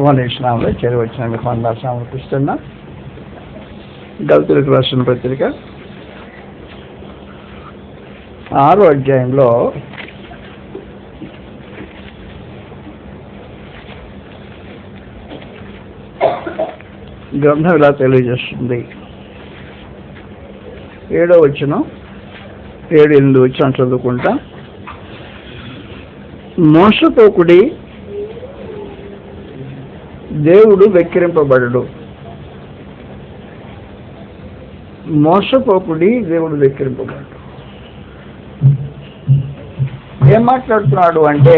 ప్రభునేశ్వరంలో చేరి వచ్చిన మీకు వందనాలు సమర్పిస్తున్నా. గలతీయులకు రాసిన పత్రిక 6వ అధ్యాయంలో గ్రంథం ఇలా తెలియజేస్తుంది. 7వ వచనం 7-8 వచనం చదువుకుంటా. మోసపోకుడి, దేవుడు వెక్కిరింపబడడు. మోసపోకుడి, దేవుడు వెక్కిరింపబడడు. ఏం మాట్లాడుతున్నాడు అంటే,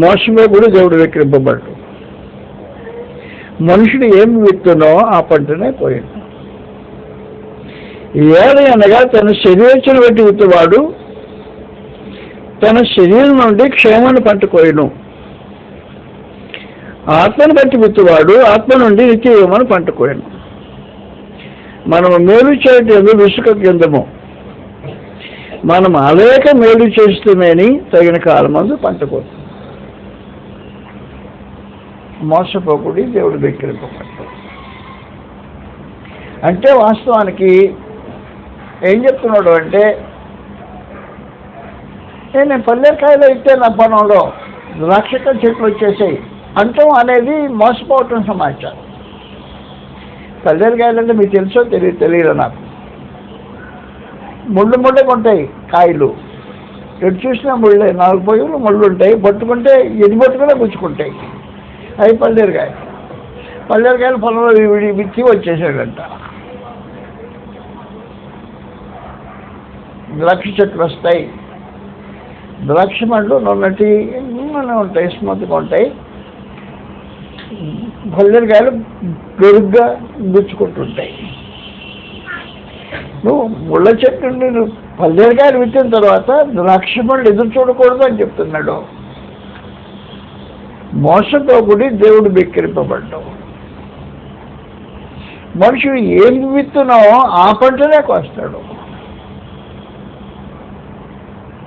మోసపోకుడు, దేవుడు వెక్కిరింపబడడు. మనుషుడు ఏమి విత్తునో ఆ పంటనే పోయింది. ఏది అనగా తన శరీరను బట్టి విత్తువాడు తన శరీరం నుండి క్షేమాన్ని పంట కోయను. ఆత్మను బట్టి విత్తువాడు ఆత్మ నుండి నిత్యమని పంట కోయను. మనము మేలు చేయటం విసుక కిందము, మనం అనేక మేలు చేస్తూనేని తగిన కాలమందు పంట కోయను. మోసపోకుడి, దేవుడు వెక్కిరింపబడడు. అంటే వాస్తవానికి ఏం చెప్తున్నాడు అంటే, నేను పల్లెకాయలో ఇస్తే నా పొలంలో ద్రాక్షక చెట్లు వచ్చేసాయి అంటాం అనేది మోసపోవటం సమాచారం. పల్లెకాయలు అంటే మీకు తెలుసో తెలియదు నాకు. ముళ్ళుగా ఉంటాయి కాయలు, ఎటు చూసినా ముళ్ళే, 4 పొయ్యిలు ముళ్ళు ఉంటాయి. పట్టుకుంటే ఎది పట్టుకునే గుచ్చుకుంటాయి. అవి పల్లెకాయలు పొలంలో విత్తి వచ్చేసాడంట. ద్రాక్ష చెట్లు వస్తాయి. ద్రాక్ష పండ్లు నొన్నటి ఉంటాయి, స్మూత్గా ఉంటాయి. పల్లెకాయలు గరుగ్గా గుచ్చుకుంటుంటాయి. నువ్వు ముళ్ళ చెట్టు నుండి నువ్వు పల్లెకాయలు విత్తిన తర్వాత ద్రాక్ష పండ్లు ఎదురు చూడకూడదు అని చెప్తున్నాడు. మోసపోకుడి, దేవుడు వెక్కిరింపబడ్డావు. మనుషుడు ఏం విత్తునో ఆ పంటనే కోస్తాడు.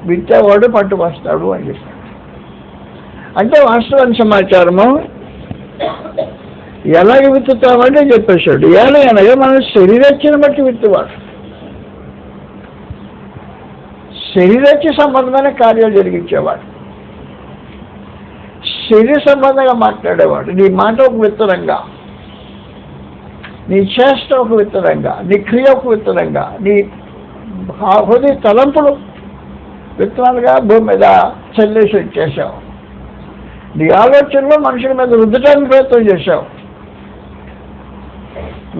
విత్తేవాడు పంట వస్తాడు అని చెప్పాడు. అంటే వాస్తవానికి సమాచారము ఎలాగ విత్తుతామంటే చెప్పేశాడు. ఎలాగనగా మన శరీరచ్చని బట్టి విత్తువాడు, శరీరచ్చ సంబంధమైన కార్యాలు జరిగించేవాడు, శరీర సంబంధంగా మాట్లాడేవాడు. నీ మాట ఒక విత్తనంగా, నీ చేష్ట ఒక విత్తనంగా, నీ క్రియ ఒక విత్తనంగా, నీ హృదయ తలంపులు విత్తనాలుగా భూమి మీద చల్లేసి వచ్చేసావు. నీ ఆలోచనలో మనుషుల మీద రుద్దటానికి ప్రయత్నం చేశావు,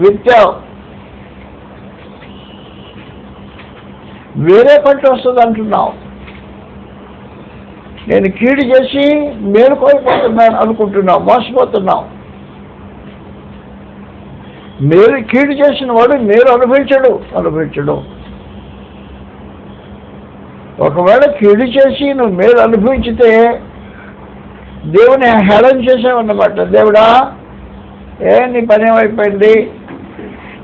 విత్తావు. వేరే పంట వస్తుంది అంటున్నావు. నేను కీడు చేసి మేలు కోల్పోతున్నాను అనుకుంటున్నావు, మోసపోతున్నావు. మేలు కీడు చేసిన వాడు మేలు అనుభవించడు. ఒకవేళ కీడు చేసి నువ్వు మేలు అనుభవించితే దేవుని హేళన చేసావన్నమాట. దేవుడా, నీ పని ఏమైపోయింది,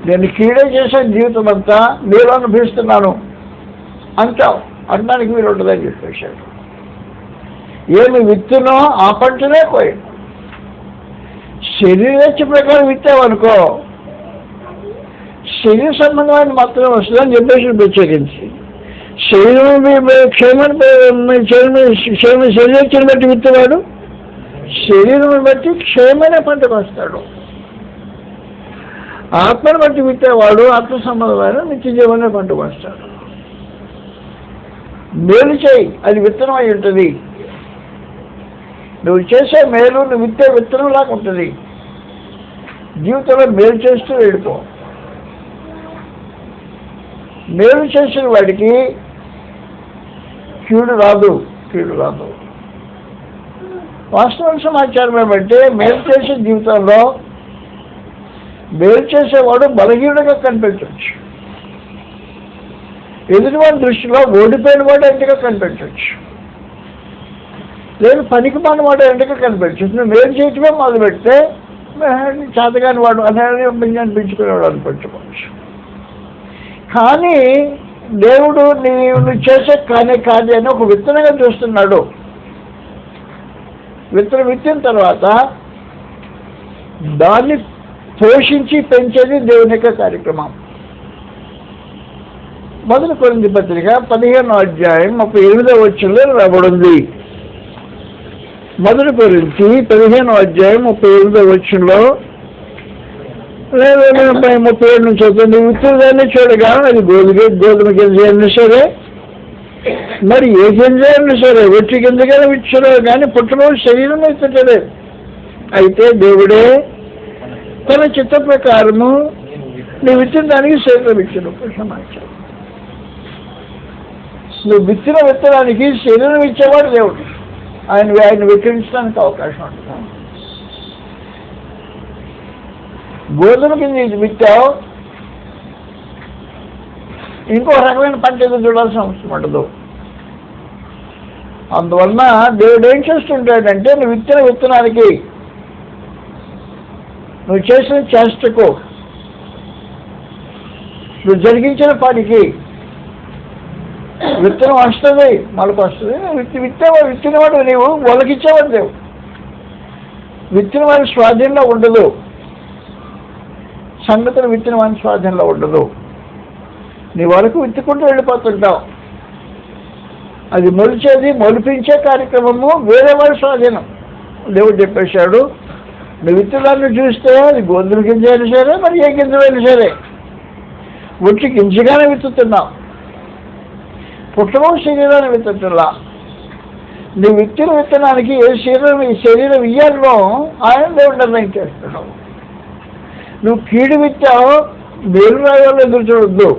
నేను కీడే చేశాను, జీవితం అంతా మేలు అనుభవిస్తున్నాను అంటావు. అనడానికి మీరు ఉండదని చెప్పేశాడు. ఏమి విత్తునో ఆ పంటనే పోయాడు. శరీరచ్చ ప్రకారం విత్తావనుకో, శరీర సంబంధమైన మాత్రమే వస్తుందని చెప్పేసి ప్రత్యేకించి శరీరచ్చని బట్టి విత్తవాడు శరీరం బట్టి క్షేమమైన పంటకు వస్తాడు. ఆత్మను బట్టి విత్తేవాడు ఆత్మ సంబంధమైన నిత్య జీవన పంటకు వస్తాడు. మేలు చేయి, అది విత్తనం అయి ఉంటుంది. నువ్వు చేసే మేలు నువ్వు విత్తే విత్తనంలాగా ఉంటుంది. జీవితంలో మేలు చేస్తూ వెళ్ళిపో. మేలు చేసిన వాడికి కీడు రాదు. వాస్తవ సమాచారం ఏమంటే, మేలు చేసే జీవితంలో మేలు చేసేవాడు బలహీనుడిగా కనిపించవచ్చు. ఎదుటివాడి దృష్టిలో ఓడిపోయిన వాడు ఎంతగా కనిపించవచ్చు, లేదు పనికి మానవాడు ఎంతగా కనిపించవచ్చు. నువ్వు మేలు చేయటమే మొదలు పెడితే చేతగాని వాడు అనిపించుకునేవాడు అనిపించుకోవచ్చు. కానీ దేవుడు నువ్వు చేసే కాదు అని ఒక విత్తనంగా చూస్తున్నాడు. విత్తనం విత్తిన తర్వాత దాన్ని పోషించి పెంచేది దేవుని యొక్క కార్యక్రమం. 1 కొరింథీ పత్రిక 15వ అధ్యాయం 38వ వచనంలో రాబడింది. 1 కొరింథీ 15వ అధ్యాయం 38వ వచనంలో 37 నుంచి అవుతుంది. విత్తుదాన్ని చూడగా అది గోధుమ గింజ అయినా సరే, మరి ఏ గింజ అయినా సరే, ఒట్టి గింజగానే విచ్చరు కానీ పుట్టలో శరీరం ఎత్తలేదు. అయితే దేవుడే తన చిత్త ప్రకారము నువ్వు విత్తిన దానికి శరీరం ఇచ్చాడు. సమాచారం, నువ్వు విత్తిన విత్తనానికి శరీరం ఇచ్చేవాడు దేవుడు. ఆయన విక్రయించడానికి అవకాశం ఉంటుంది. గోధుమ కింద విత్తావు, ఇంకో రకమైన పంట ఏదో చూడాల్సిన అవసరం ఉండదు. అందువలన దేవుడు ఏం చేస్తుంటాడంటే, నువ్వు విత్తిన విత్తనానికి, నువ్వు చేసిన చేష్టకు, నువ్వు జరిగించిన పనికి విత్తనం వస్తుంది, మొలకు వస్తుంది. విత్తినవాడు నీవు మొలకిచ్చేవాడు దేవుడు. విత్తిన వారి స్వాధీనంలో ఉండదు, సంగతులు విత్తిన వారి స్వాధీనంలో ఉండదు. నీ వరకు విత్తుకుంటూ వెళ్ళిపోతుంటావు. అది మొలిపించే కార్యక్రమము వేరే వారి స్వాధీనం. దేవుడు చెప్పేశాడు, నువ్వు విత్తనాన్ని చూస్తే అది గోధుమ గింజ అయినా సరే, మరి ఏ గింజ అయినా సరే, ఒట్టి గింజగానే విత్తుతున్నావు, పుట్టలో శరీరాన్ని విత్తట్లా. నువ్వు విత్తిన విత్తనానికి ఏ శరీరం ఇయ్యాలో ఆయన దేవుడు నిర్ణయం చేస్తున్నావు. నువ్వు కీడు విత్తావు, మేలు రాయాలో ఎదురు చూడొద్దు.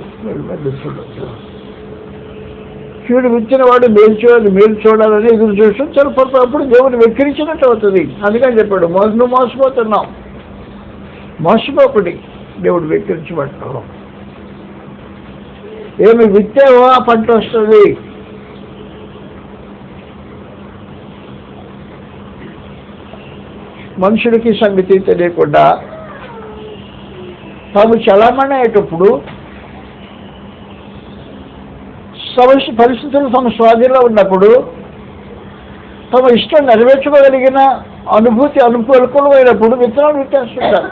కీడు విత్తిన వాడు మేలు చూడాలని ఎదురు చూస్తూ చనిపోతున్నప్పుడు దేవుడు వెక్కిరించినట్టు అవుతుంది. అందుకని చెప్పాడు, నువ్వు మోసపోతున్నావు, మోసపోకుడి, దేవుడు వెక్కిరించబడ్డావు. ఏమి విత్తావో ఆ పంట వస్తుంది. మనుషులకి సంగతి తెలియకుండా తాము చలామణి అయ్యేటప్పుడు పరిస్థితులు తమ స్వాధీనంలో ఉన్నప్పుడు తమ ఇష్టం నెరవేర్చుకోగలిగిన అనుకూలమైనప్పుడు విత్తనాలు విత్తేస్తుంటారు.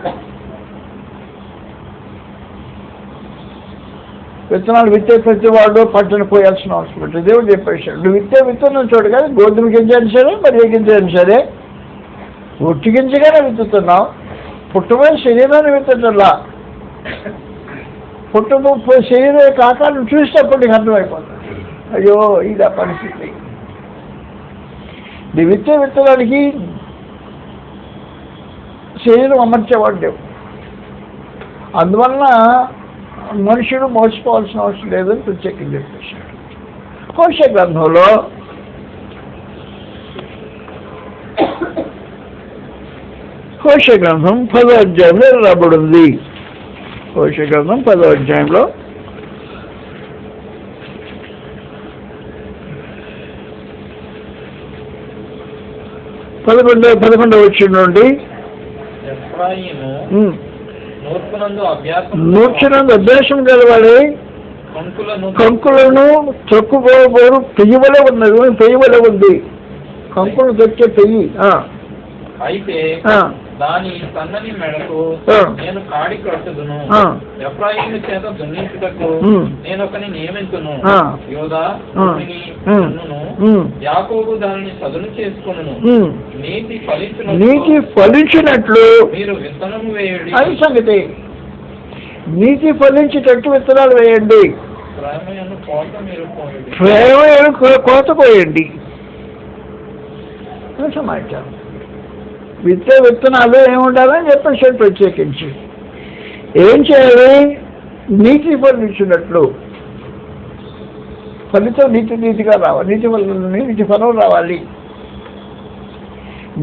విత్తనాలు విత్తే ప్రతి వాడు పంటను పోయాల్సిన అవసరం ఉంటుంది. దేవుడు చెప్పేశాడు, నువ్వు విత్తనం చూడు కానీ గోధుమ గింజ అయినా సరే, మరి ఏ గింజ అయినా సరే, ఒట్టి గింజగానే విత్తుతున్నావు, పుట్టమైన శరీరాన్ని విత్తటల్లా. శరీరం యొక్క ఆకారం చూసినప్పుడు నీకు అర్థమైపోతుంది, అయ్యో ఇది ఆ పరిస్థితి. నీ విత్తనానికి శరీరం అమర్చేవాడు దేవుడు. అందువలన మనుషుడు మోసపోవాల్సిన అవసరం లేదని ప్రత్యేకంగా చెప్పేశాడు. హోషే గ్రంథంలో 10వ అధ్యాయంలో రాబడింది. హోషే గ్రంథం 10వ అధ్యాయంలో 11వ వచనం నుండి, నూర్చునందు అభ్యాసం గలవాడే కంకులను తొక్కుపోబోరు పెయ్యవలే ఉంది. కంకులను తొక్కే పెయ్యి. అయితే దాని సన్నని మెడకు నేను కాడి కట్టుదును, ఎఫ్రాయిము చేత దున్నించుటకు నేను ఒకని నియమించును, యోదా యాకోబు దానిని చదును చేసుకొనును, నీతి ఫలించినట్లు మీరు విత్తనము వేయండి. అది సంగతి, నీతి ఫలించేటట్టు విత్తనాలు వేయండి, ప్రేమను కోత పోయండి. సమాచారం విత్తనాలు ఏముండాలని చెప్పేసి ప్రత్యేకించి ఏం చేయాలి? నీతి ఫలించినట్లు, ఫలితం నీతిగా రావాలి, నీతి ఫలం రావాలి.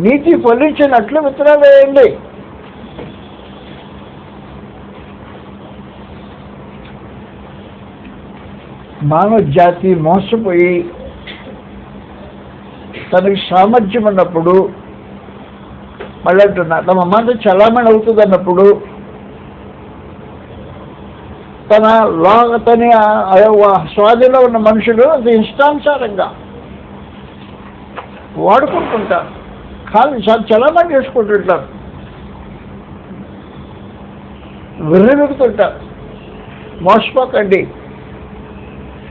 నీతి ఫలించినట్లు విత్తనాలు వేయండి. మానవ జాతి మోసపోయి తనకి సామర్థ్యం ఉన్నప్పుడు మళ్ళీ అంటున్నా, తమ మాట చలామణి అవుతుంది అన్నప్పుడు తన స్వాధీనంలో ఉన్న మనుషులు అది ఇష్టానుసారంగా వాడుకుంటుంటారు, కానీ చలామణి చేసుకుంటుంటారు, విర్రవెక్కుతుంటారు. మోసపోకండి.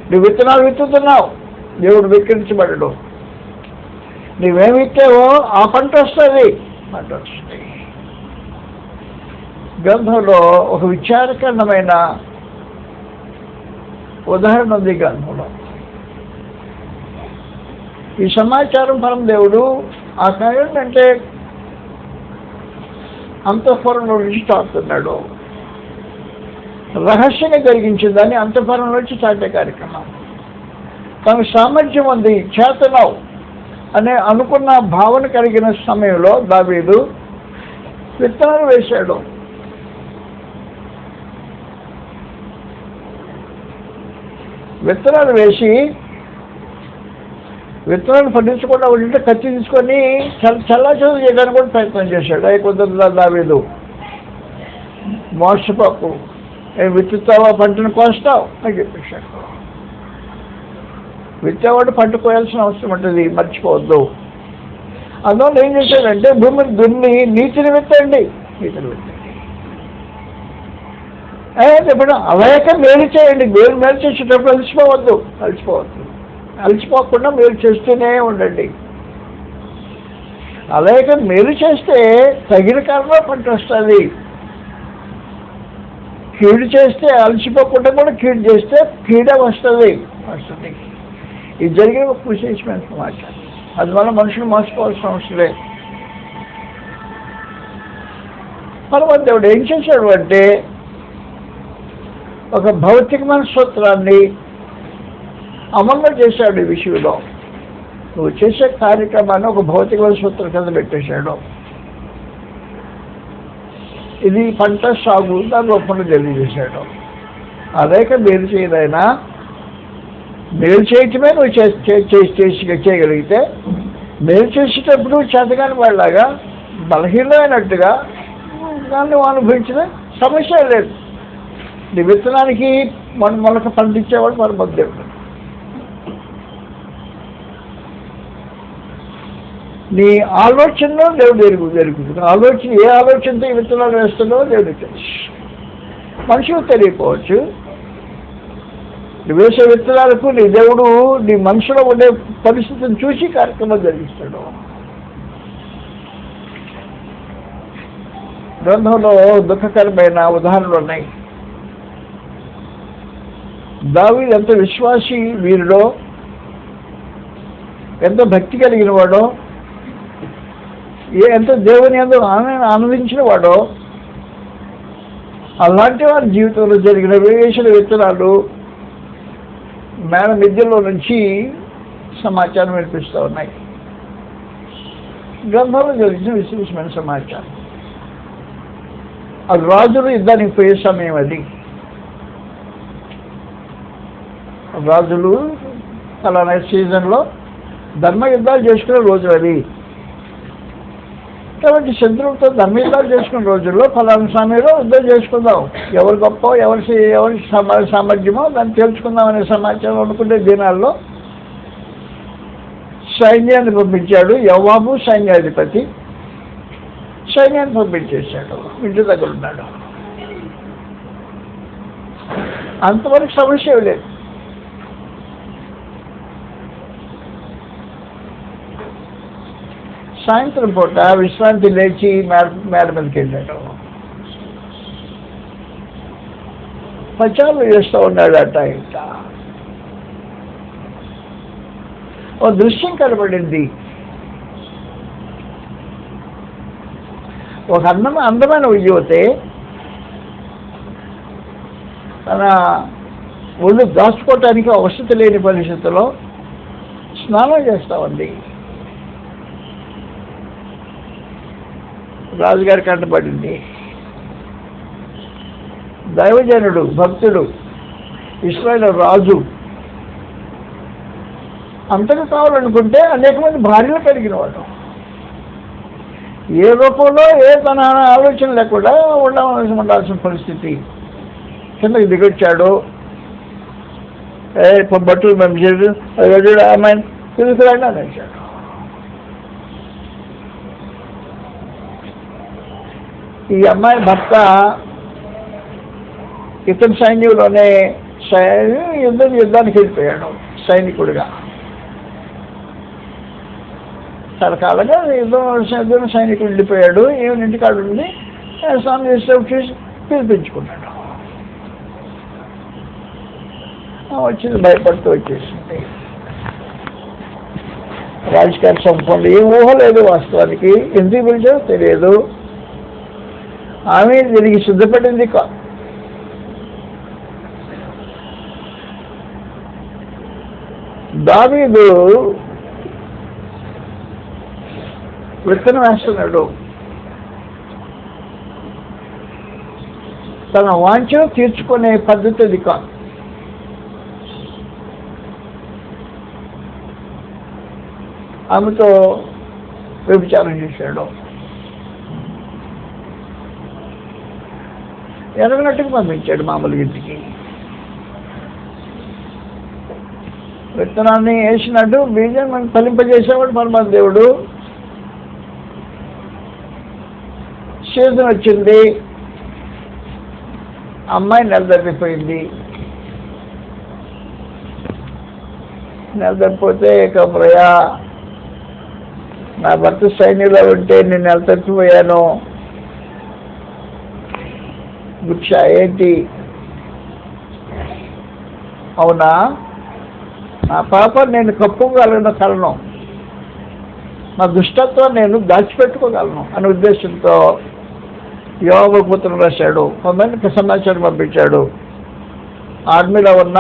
నువ్వు విత్తనాలు విత్తుతున్నావు, దేవుడు విక్రించబడడు. నువ్వేమి విత్తావో ఆ పంట వస్తుంది. గ్రంథంలో ఒక విచారకరమైన ఉదాహరణ ఉంది. గ్రంథంలో ఈ సమాచారం పరమ దేవుడు ఆ కార్యం అంటే అంతఃపురంలో నుంచి చాటుతున్నాడు. రహస్యంగా జరిగించిందని అంతఃపురం నుంచి చాటే కార్యక్రమం. తనకు సామర్థ్యం ఉంది, చేతనావు అనే అనుకున్న భావన కలిగిన సమయంలో దావీదు విత్తనాలు వేశాడు. విత్తనాలు వేసి విత్తనాలు పండించకుండా ఉంటే కత్తి తీసుకొని చల్లాచదువు చేయడానికి కూడా ప్రయత్నం చేశాడు. అవి కుదరదా దావీదు, మోసపోకు, విత్తుతావా పంటను కోస్తావు అని చెప్పేశాడు. విత్తేవాడు పంట కోయాల్సిన అవసరం ఉంటుంది, మర్చిపోవద్దు. అందువల్ల ఏం చేశాడంటే భూమిని దున్ని నీతిని విత్తండి. ఇప్పుడు అలాగే మేలు చేయండి. మేలు చేసేటప్పుడు అలసిపోకుండా మేలు చేస్తూనే ఉండండి. అలాగే మేలు చేస్తే తగిన కాలంలో పంట వస్తుంది. కీడు చేస్తే అలసిపోకుండా కూడా కీడు చేస్తే కీడే వస్తుంది. ఇది జరిగిన ఒక విశేషమైన సమాచారం. అందువల్ల మనుషులు మోసపోవాల్సిన అవసరం లేదు. పరమ దేవుడు ఏం చేశాడు అంటే ఒక భౌతికమైన సూత్రాన్ని అమలు చేశాడు. ఈ విషయంలో నువ్వు చేసే కార్యక్రమాన్ని ఒక భౌతికమైన సూత్రం కింద పెట్టేశాడు. ఇది పంట సాగు దాని రూపంలో తెలియజేశాడు. అదేక మేలు చేయదైనా మేలు చేయటమే నువ్వు చేయగలిగితే, మేలు చేసేటప్పుడు చేతగాని వాళ్ళలాగా బలహీనమైనట్టుగా దాన్ని అనుభవించిన సమస్య లేదు. నీ విత్తనానికి మొలక పండించేవాడు మన దేవుడు. నీ ఆలోచనలో దేవుడు ఎరుగుతుంది. ఆలోచన ఏ ఆలోచనతో ఈ విత్తనాలు వేస్తున్నావో దేవుడికి తెలుసు. మనుషులకు తెలియకపోవచ్చు. నువ్వు వేసే విత్తనాలకు నీ దేవుడు నీ మనసులో ఉండే పరిస్థితిని చూసి కార్యక్రమం జరిగిస్తాడు. గ్రంథంలో దుఃఖకరమైన ఉదాహరణలు ఉన్నాయి. దావీదు ఎంత విశ్వాసి వీరుడో, ఎంత భక్తి కలిగిన వాడో, ఎంత దేవుని యందు ఆనందించిన వాడో, అలాంటి వారి జీవితంలో జరిగిన వేసిన విత్తనాలు మేన మిద్దెలో నుంచి సమాచారం వినిపిస్తూ ఉన్నాయి. గ్రంథంలో జరిగిన విశేషమైన సమాచారం. అది రాజులు యుద్ధానికి పోయే సమయం. అది రాజులు అలానే సీజన్లో ధర్మ యుద్ధాలు చేసుకునే రోజులు అవి. కాబట్టి శత్రువులతో ధర్మ యుద్ధాలు చేసుకునే రోజుల్లో ఫలానా సమయంలో యుద్ధం చేసుకుందాం, ఎవరు గొప్ప ఎవరి సామర్థ్యమో దాన్ని తెలుసుకుందాం అనే సమాచారం అనుకునే దినాల్లో సైన్యాన్ని పంపించాడు. యోవాబు సైన్యాధిపతి సైన్యాన్ని పంపించేశాడు. ఇంటి దగ్గర ఉన్నాడు. అంతవరకు సమస్య లేదు. సాయంత్రం పూట విశ్రాంతి లేచి మేడ మీదకి వెళ్ళాడు. ప్రచారం చేస్తూ ఉన్నాడు. అట్ట ఇంట ఓ దృశ్యం కనబడింది. ఒక అందమైన యువతే తన ఒళ్ళు దాచుకోవటానికి వసతి లేని పరిస్థితుల్లో స్నానం చేస్తూ ఉంది. రాజుగారి కంటపడింది. దైవజనుడు, భక్తుడు, ఇశ్రాయేలు రాజు. అంతగా కావాలనుకుంటే అనేక మంది భార్యలు కలిగిన వాడు. ఏ రూపంలో తన ఆలోచన లేకుండా ఉండాల్సిన పరిస్థితి. కిందకి దిగొచ్చాడు, బట్టలు పంపించాడు, అమ్మాయిని తీసుకురండి అని వచ్చాడు. ఈ అమ్మాయి భర్త ఇతని సైన్యంలోనే యుద్ధానికి వెళ్ళిపోయాడు సైనికుడిగా. చాలా కాలంగా యుద్ధం సైనికుడు వెళ్ళిపోయాడు. ఏమైనా ఇంటికాడు ఉంది, స్నానం చేసి పిలిపించుకున్నాడు. వచ్చింది, భయపడుతూ వచ్చేసింది. రాజకీయ సంపూర్ణ ఏ ఊహ లేదు వాస్తవానికి. ఎందుకు పిలిచారో తెలియదు. ఆమె దీనికి సిద్ధపడింది కాదు. దావీదు విత్తనం వేస్తున్నాడు. తన వాంఛను తీర్చుకునే పద్ధతి అది కాదు. ఆమెతో వ్యభిచారం చేశాడు. ఎరగనట్టుకు పంపించాడు మామూలు ఇంటికి. విత్తనాన్ని వేసినట్టు బీజం మనం ఫలింపజేసేవాడు పరమ దేవుడు. సీజన్ వచ్చింది, అమ్మాయి నెలదప్పిపోయింది. నెలదప్పిపోతే కమరయ్యా, నా భర్త సైన్యంలో ఉంటే నేను నెలతప్పిపోయాను, భిక్ష ఏంటి? అవునా, నా పాప నేను కప్పుకోగలను కలను, నా దుష్టత్వం నేను దాచిపెట్టుకోగలను అనే ఉద్దేశంతో యోబు పుత్రుడు రాశాడు. కొంతమందికి సమాచారం పంపించాడు. ఆర్మీలో ఉన్న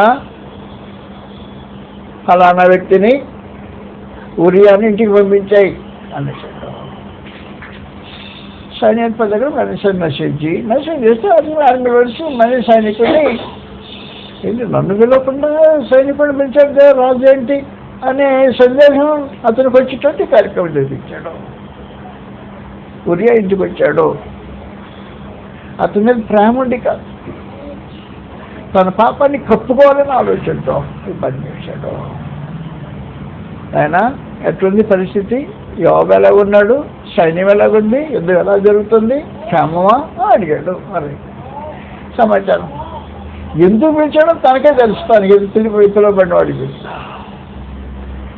ఫలానా వ్యక్తిని ఉరియాని ఇంటికి పంపించాయి అనేసాడు. సైనికుల దగ్గర మెసేజ్ చేస్తే ఆర్మీ వచ్చి మళ్ళీ సైనికుడిని ఏంటి నన్ను పిలవకుండా సైనికుడిని పిలిచాడు రాజు ఏంటి అనే సందేహం అతనికి వచ్చేటువంటి కార్యక్రమం జరిపించాడు. ఉరియా ఇంటికి వచ్చాడు. అతని మీద ప్రేమ ఉండి కాదు, తన పాపాన్ని కప్పుకోవాలని ఆలోచనతో ఈ పని చేశాడు. ఆయన ఎట్లుంది పరిస్థితి? యోబు ఎలా ఉన్నాడు? సైన్యం ఎలాగుంది? యుద్ధం ఎలా జరుగుతుంది? క్షేమమా అడిగాడు. మరి సమాచారం ఎందుకు పిలిచాడో తనకే తెలుస్తాను. ఎందుకు పిలువబడిన వాడికి పిలుస్తా.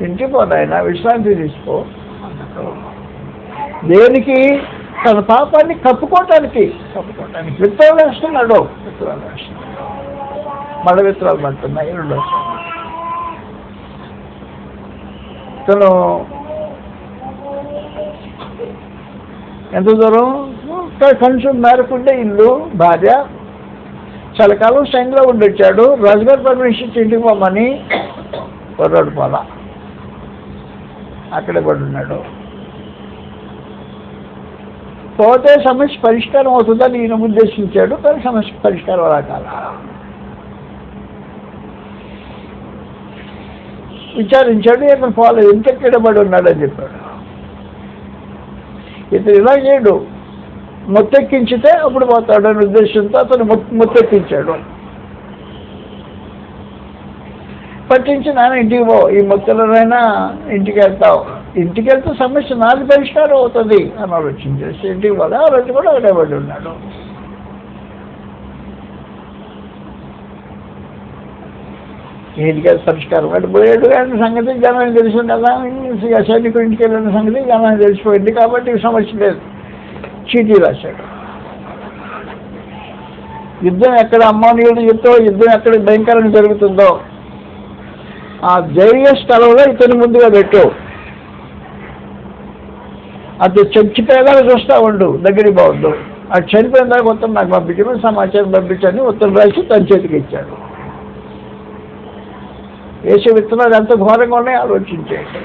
ఇంటికి పోనాయన విశ్రాంతి తీసుకో అన్నాడు. దేనికి? తన పాపాన్ని కప్పుకోవటానికి విత్తనాలు వేస్తున్నాడు. మళ్ళీ విత్తనాలు పడుతున్నాయి. రెండో తను ఎంత దూరం కనీసం మేరకుంటే ఇల్లు, భార్య, చలికాలం సైన్యంలో ఉండొచ్చాడు. రాజుగారు పర్మిషన్ ఇంటికి పోమని కుర్రాడు పోలా, అక్కడే పడి ఉన్నాడు. పోతే సమస్య పరిష్కారం అవుతుందని ఈయన ఉద్దేశించాడు, కానీ సమస్య పరిష్కారం రకాల విచారించాడు. ఇతను పోలేదు, ఇంకెక్కడ పడి ఉన్నాడని చెప్పాడు. ఇతను ఇలా చేయడు, మొత్తెక్కించితే అప్పుడు పోతాడు అనే ఉద్దేశంతో అతను మొత్తెక్కించాడు. పట్టించి నాన్న ఇంటికి పో, ఈ మొత్తలనైనా ఇంటికి వెళ్తావు, ఇంటికి వెళ్తే సమస్య నాది పరిష్కారం అవుతుంది అని ఆలోచించేసి ఇంటికి పోదా. ఆ రోజు కూడా ఒకటే పడి ఉన్నాడు. ఇంటికి పరిష్కారం అంటే పోయాడు కానీ సంగతి జనానికి తెలిసింది కదా. సైనికుడు ఇంటికి వెళ్ళిన సంగతి జనానికి తెలిసిపోయింది కాబట్టి సమస్య లేదు. చీటీ రాశాడు. యుద్ధం ఎక్కడ అమ్మోనీయుడు యుద్ధం ఎక్కడ భయంకరంగా జరుగుతుందో ఆ ధైర్య స్థలంలో ఇతని ముందుగా పెట్టు. అది చచ్చిపోయేలాగా చూస్తూ ఉండు, దగ్గరికి బాగుండు. అది చనిపోయిన దాకా ఉత్తరం నాకు పంపించమని సమాచారం పంపించని ఉత్తరం రాసి తన చేతికి ఇచ్చాడు. వేసే విత్తనాలు ఎంత ఘోరంగా ఉన్నాయో ఆలోచించేయండి.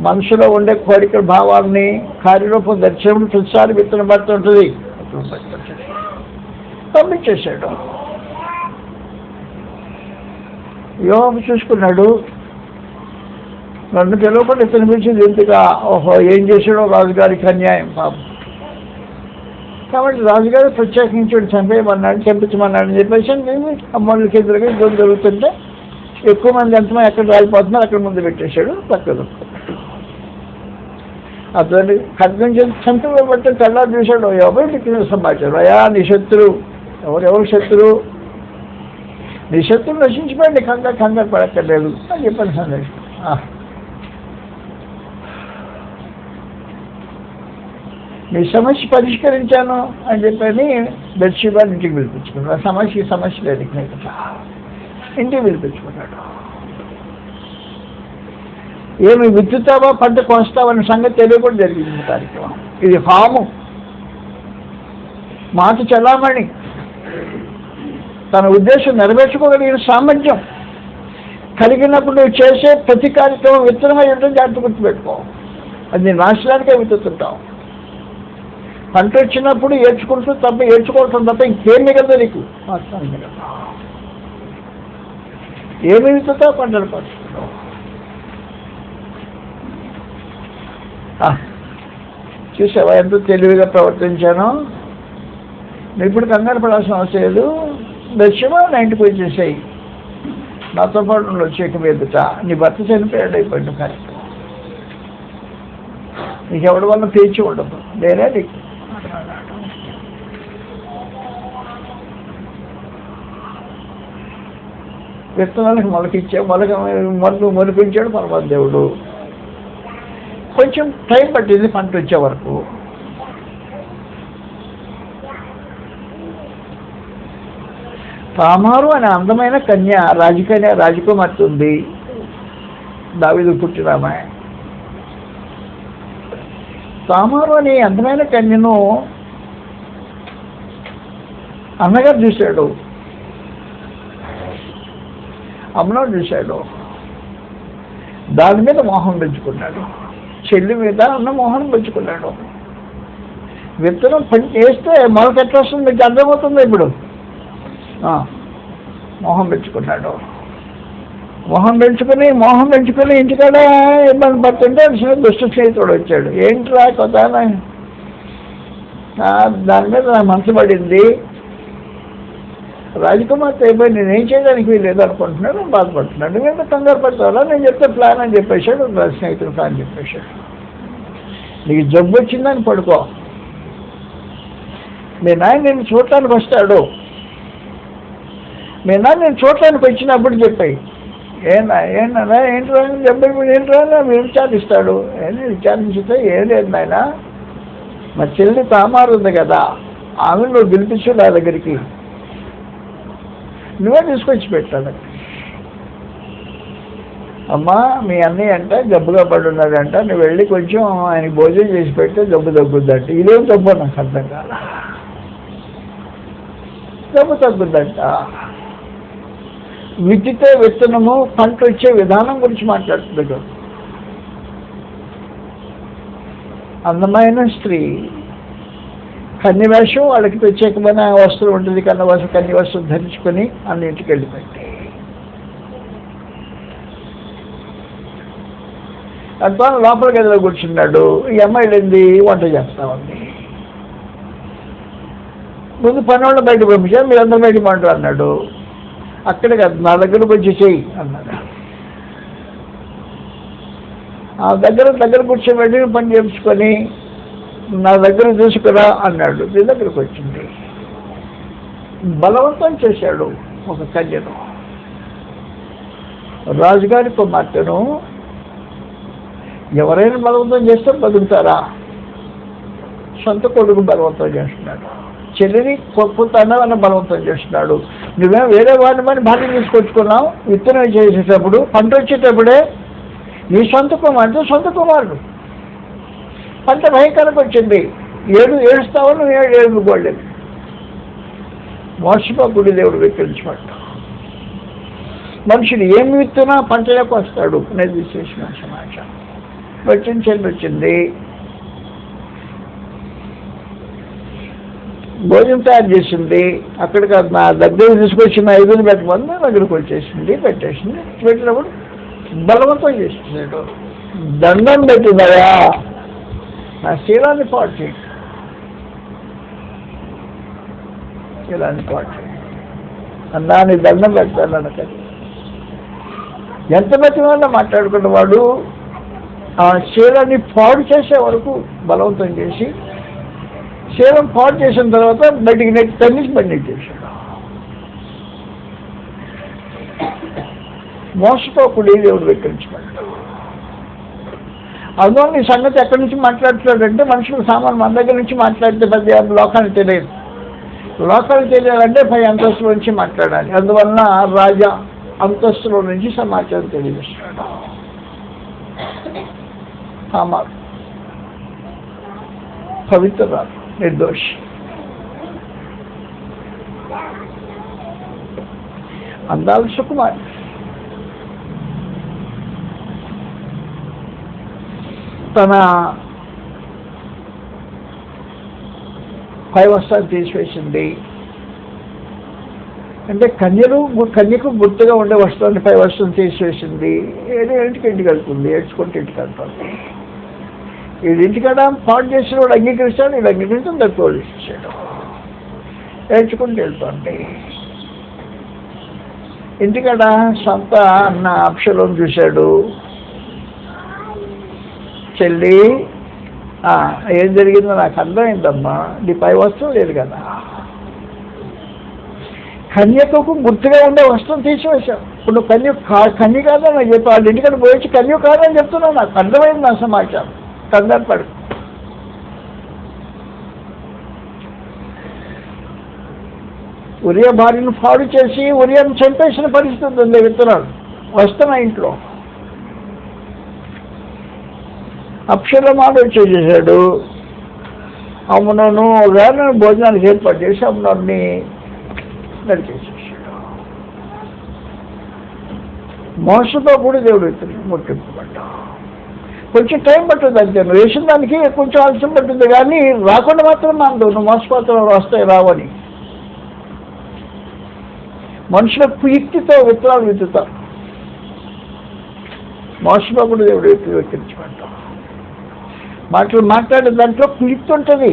మనసులో ఉండే కోరికల భావాన్ని కార్యరూపం దర్శనం ప్రతిసారి విత్తనం పడుతుంటుంది. పంపించేశాడు. యోబు చూసుకున్నాడు, నన్ను పిలవకుండా ఇతను పిలిచింది ఎందుగా, ఓహో ఏం చేశాడో రాజుగారికి అన్యాయం పాపం. కాబట్టి రాజుగారు ప్రత్యేకించి చంపేయమన్నాడు, చంపించమన్నాడు అని చెప్పేసి అమ్మోళ్ళకి ఎదురుగా యుద్ధం జరుగుతుంటే ఎక్కువ మంది ఎంతమంది ఎక్కడ రాలిపోతున్నారు అక్కడ ముందు పెట్టేశాడు. పక్కన అతను ఖడ్గం చంపబట్టి తెల్లారు చూశాడు, ఎవరికి సమాచారం, అయ్యా నీ శత్రువు, ఎవరెవరు శత్రువు, నీ శత్రువు నశించిపోయింది, కంగారు పడక్కర్లేదు అని చెప్పాను సందేశం. నీ సమస్య పరిష్కరించాను అని చెప్పని బెత్షెబా ఇంటికి పిలిపించుకున్నాడు. సమస్య లేదు ఇంటికి పిలిపించుకున్నాడు. ఏమి విత్తుతావా పంట కోస్తావా అనే సంగతి తెలియకుండా జరిగింది కార్యక్రమం. ఇది హాము, మాట చలామణి, తన ఉద్దేశం నెరవేర్చుకోగలిగిన సామర్థ్యం కలిగినప్పుడు నువ్వు చేసే ప్రతి కార్యక్రమం విత్తనమై ఉండడం జాగ్రత్త గుర్తుపెట్టుకో. అది నీ నాశనానికే విత్తుతుంటావు. పంట వచ్చినప్పుడు ఏడ్చుకోవటం తప్ప ఇంకేం మిగలదు నీకు. ఏమి విత్తుతావు పంటలు పడుతున్నావు. చూసావా ఎంతో తెలివిగా ప్రవర్తించాను. ఇప్పుడు కంగారు పడాల్సిన అవసరం లేదు. దక్షిణ నా ఇంటికి వచ్చేసాయి, నాతో పాటు నువ్వు వచ్చేక మీదట నీ భర్త చనిపోయాడు, అయిపోయింది కార్యక్రమం. నీకు ఎవరి వల్ల పేచి ఉండదు, నేనే నీకు. విత్తనాలకు మొలకిచ్చా, మొలిపించాడు పరమదేవుడు. కొంచెం టైం పట్టింది పంట వచ్చే వరకు. తామారు అనే అందమైన కన్య, రాజకుమార్తె ఉంది, దావీదు పుట్టినామె. తామారు అనే అందమైన కన్యను అన్నగారు చూశాడు, అమ్మనోడు చూశాడు. దాని మీద మోహం పెంచుకున్నాడు, చెల్లి మీద ఉన్న మోహం పెంచుకున్నాడు. విత్తనం వేస్తే మొలకెట్లా వస్తుంది మీకు అర్థమవుతుంది. ఇప్పుడు మోహం పెంచుకున్నాడు. మోహం పెంచుకుని ఇంటికాడ ఇబ్బంది పడుతుంటే దుష్ట స్నేహితుడు వచ్చాడు. ఏంట్రా కొత్త, దాని మీద నా మనసు పడింది, రాజకుమార్తె అయిపోయి నేనేం చేయడానికి వీల్లేదు అనుకుంటున్నాడు, బాధపడుతున్నాడు. నువ్వేంత కంగారు పడతావా, నేను చెప్తే ప్లాన్ అని చెప్పేశాడు. స్నేహితుడు ప్లాన్ చెప్పేశాడు. నీకు జబ్బు వచ్చిందని పడుకో, మీ నాయన నేను చూడటానికి వస్తాడు, మీ నాన్న నేను చూడటానికి వచ్చినప్పుడు చెప్పాయి. ఏంటన్నా ఏంట్రా జబ్బు ఏంట్రా మీరు విచారిస్తాడు. విచారించితే ఏం లేదు నాయన, మా చెల్లి తామారు ఉంది కదా, ఆమె నువ్వు పిలిపించు నా దగ్గరికి, నువ్వే తీసుకొచ్చి పెట్టాడు. అమ్మా మీ అన్నయ్య అంట జబ్బుగా పడి ఉన్నాడంట, నువ్వు వెళ్ళి కొంచెం ఆయనకి భోజనం చేసి పెడితే జబ్బు తగ్గుద్దంట. ఇదేం జబ్బు నాకు అర్థం కాల. జబ్బు తగ్గుద్దంట. విత్తితే విత్తనము పంట వచ్చే విధానం గురించి మాట్లాడుతుంది. అందమైన స్త్రీ కన్యవేషం, వాళ్ళకి ప్రత్యేకమైన వస్త్రం ఉంటుంది, కన్యవస్త్రం ధరించుకొని అన్నింటికి వెళ్ళిపోయింది. అట్లా లోపల గదిలో కూర్చున్నాడు. ఈ అమ్మాయి వెళ్ళింది వంట చేస్తా ఉంది. ముందు పని వాళ్ళు బయటకు పంపించారు, మీరందరూ బయటకు పంటారు అన్నాడు. అక్కడ కాదు, నా దగ్గరకు వచ్చి చెయ్యి అన్నాడు. ఆ దగ్గర కూర్చోబెట్టి పని చేయించుకొని నా దగ్గర తీసుకురా అన్నాడు. నీ దగ్గరకు వచ్చింది. బలవంతం చేశాడు ఒక కన్యను, రాజుగారి కుమార్తెను. ఎవరైనా బలవంతం చేస్తే బతుకుతారా? సొంత కొడుకు బలవంతం చేస్తున్నాడు, చెల్లిని కొట్టుకుంటానని బలవంతం చేస్తున్నాడు. నువ్వేం వేరే వాడిని మరి భార్య తీసుకొచ్చుకున్నావు. విత్తనం చేసేటప్పుడు పంట వచ్చేటప్పుడే నీ సొంత కుమారుడు పంట భయంకరంగా వచ్చింది. ఏడుస్తావు నువ్వు, ఏడుకోలేదు. మోసపోకుడి దేవుడు వెక్కిరించబడ్డ మనుషుడు ఏమి విత్తునా పంటలోకి వస్తాడు అనేది విశేషమైన సమాచారం. వచ్చింది భోజనం తయారు చేసింది. అక్కడికి నా దగ్గర తీసుకొచ్చిన 5 పెట్టమని నా దగ్గరకు వచ్చేసింది, పెట్టేసింది. పెట్టినప్పుడు బలవంతం చేస్తున్నాడు. దండం పెట్టిందయా, నా శీలాన్ని పాటు చేయి, శీలాన్ని పాటు చేయి అన్నా, నీ దండం పెడతాను అనకని ఎంత బతిమాలా మాట్లాడుకున్నవాడు ఆ శీలాన్ని పాడు చేసే వరకు బలవంతం చేసి, శీలం పాడు చేసిన తర్వాత బయటికి నెట్టి తన్నిసి బండి చేశాడు. మోసపోకుండా దేవుడు వెక్కిరించబడ్డాడు. అందువల్ల ఈ సంగతి ఎక్కడి నుంచి మాట్లాడుతున్నాడంటే, మనుషులు సామాన్లు మన దగ్గర నుంచి మాట్లాడితే పెద్ద లోకానికి తెలియదు. లోకానికి తెలియాలంటే పై అంతస్తుల నుంచి మాట్లాడాలి. అందువలన రాజా అంతస్తులో నుంచి సమాచారం తెలియజేస్తాడు. తామారు పవిత్రురాలు, నిర్దోషి. అందాల సుకుమారి. తన పై వస్త్రాలు తీసివేసింది. అంటే కన్యకు గుర్తుగా ఉండే వస్త్రాన్ని పై వస్త్రం తీసివేసింది. ఇంటికి వెళ్తుంది, ఏడ్చుకుంటే ఇంటికి వెళ్తుంది. వీడి ఇంటికాడ పాటు చేసిన వాడు అంగీకరిస్తాడు, వీడు అంగీకరిస్తాడు, దాన్ని తోలిస్తాడు, ఏడ్చుకుంటూ వెళ్తుంది. ఇంటికాడ సొంత అన్న అప్షలోం చూశాడు. చెల్లి, ఏం జరిగిందో నాకు అర్థమైందమ్మా, నీ పై వస్త్రం లేదు కదా. కన్యకకు గుర్తుగా ఉండే వస్త్రం తీసివేశావు. ఇప్పుడు నువ్వు కన్య కాదని నాకు చెప్పి వాళ్ళ ఇంటికని పోయి కన్య కాదని చెప్తున్నావు. నాకు అర్థమైంది నా సమాచారం. కంగారు పడు. ఉరియా భార్యను పాడు చేసి ఉరియాను చంపేసిన పరిస్థితి ఉంది. విత్తనాలు వస్తున్నా ఇంట్లో. అప్షలోము ఆలోచించేశాడు. అమ్మునోను వేరే భోజనానికి ఏర్పాటు చేసి అమ్మునోని నరికేసేసాడు. మోసతో కూడా దేవుడు ముట్టింపబడ్డాడు. కొంచెం టైం పట్టుద్ది అంతే. నువ్వు వేసిన దానికి కొంచెం ఆలస్యం పట్టుద్ది, కానీ రాకుండా మాత్రం మానదు. నువ్వు మోసపోతున్నావు, వస్తాయి రావని. మనుషుల యుక్తితో విత్తనాలు విత్తుతారు. మోసపోకుండా దేవుడు వెక్కిరించబడ్డాడు. మాట్లాడే దాంట్లో కుయుక్తి ఉంటుంది.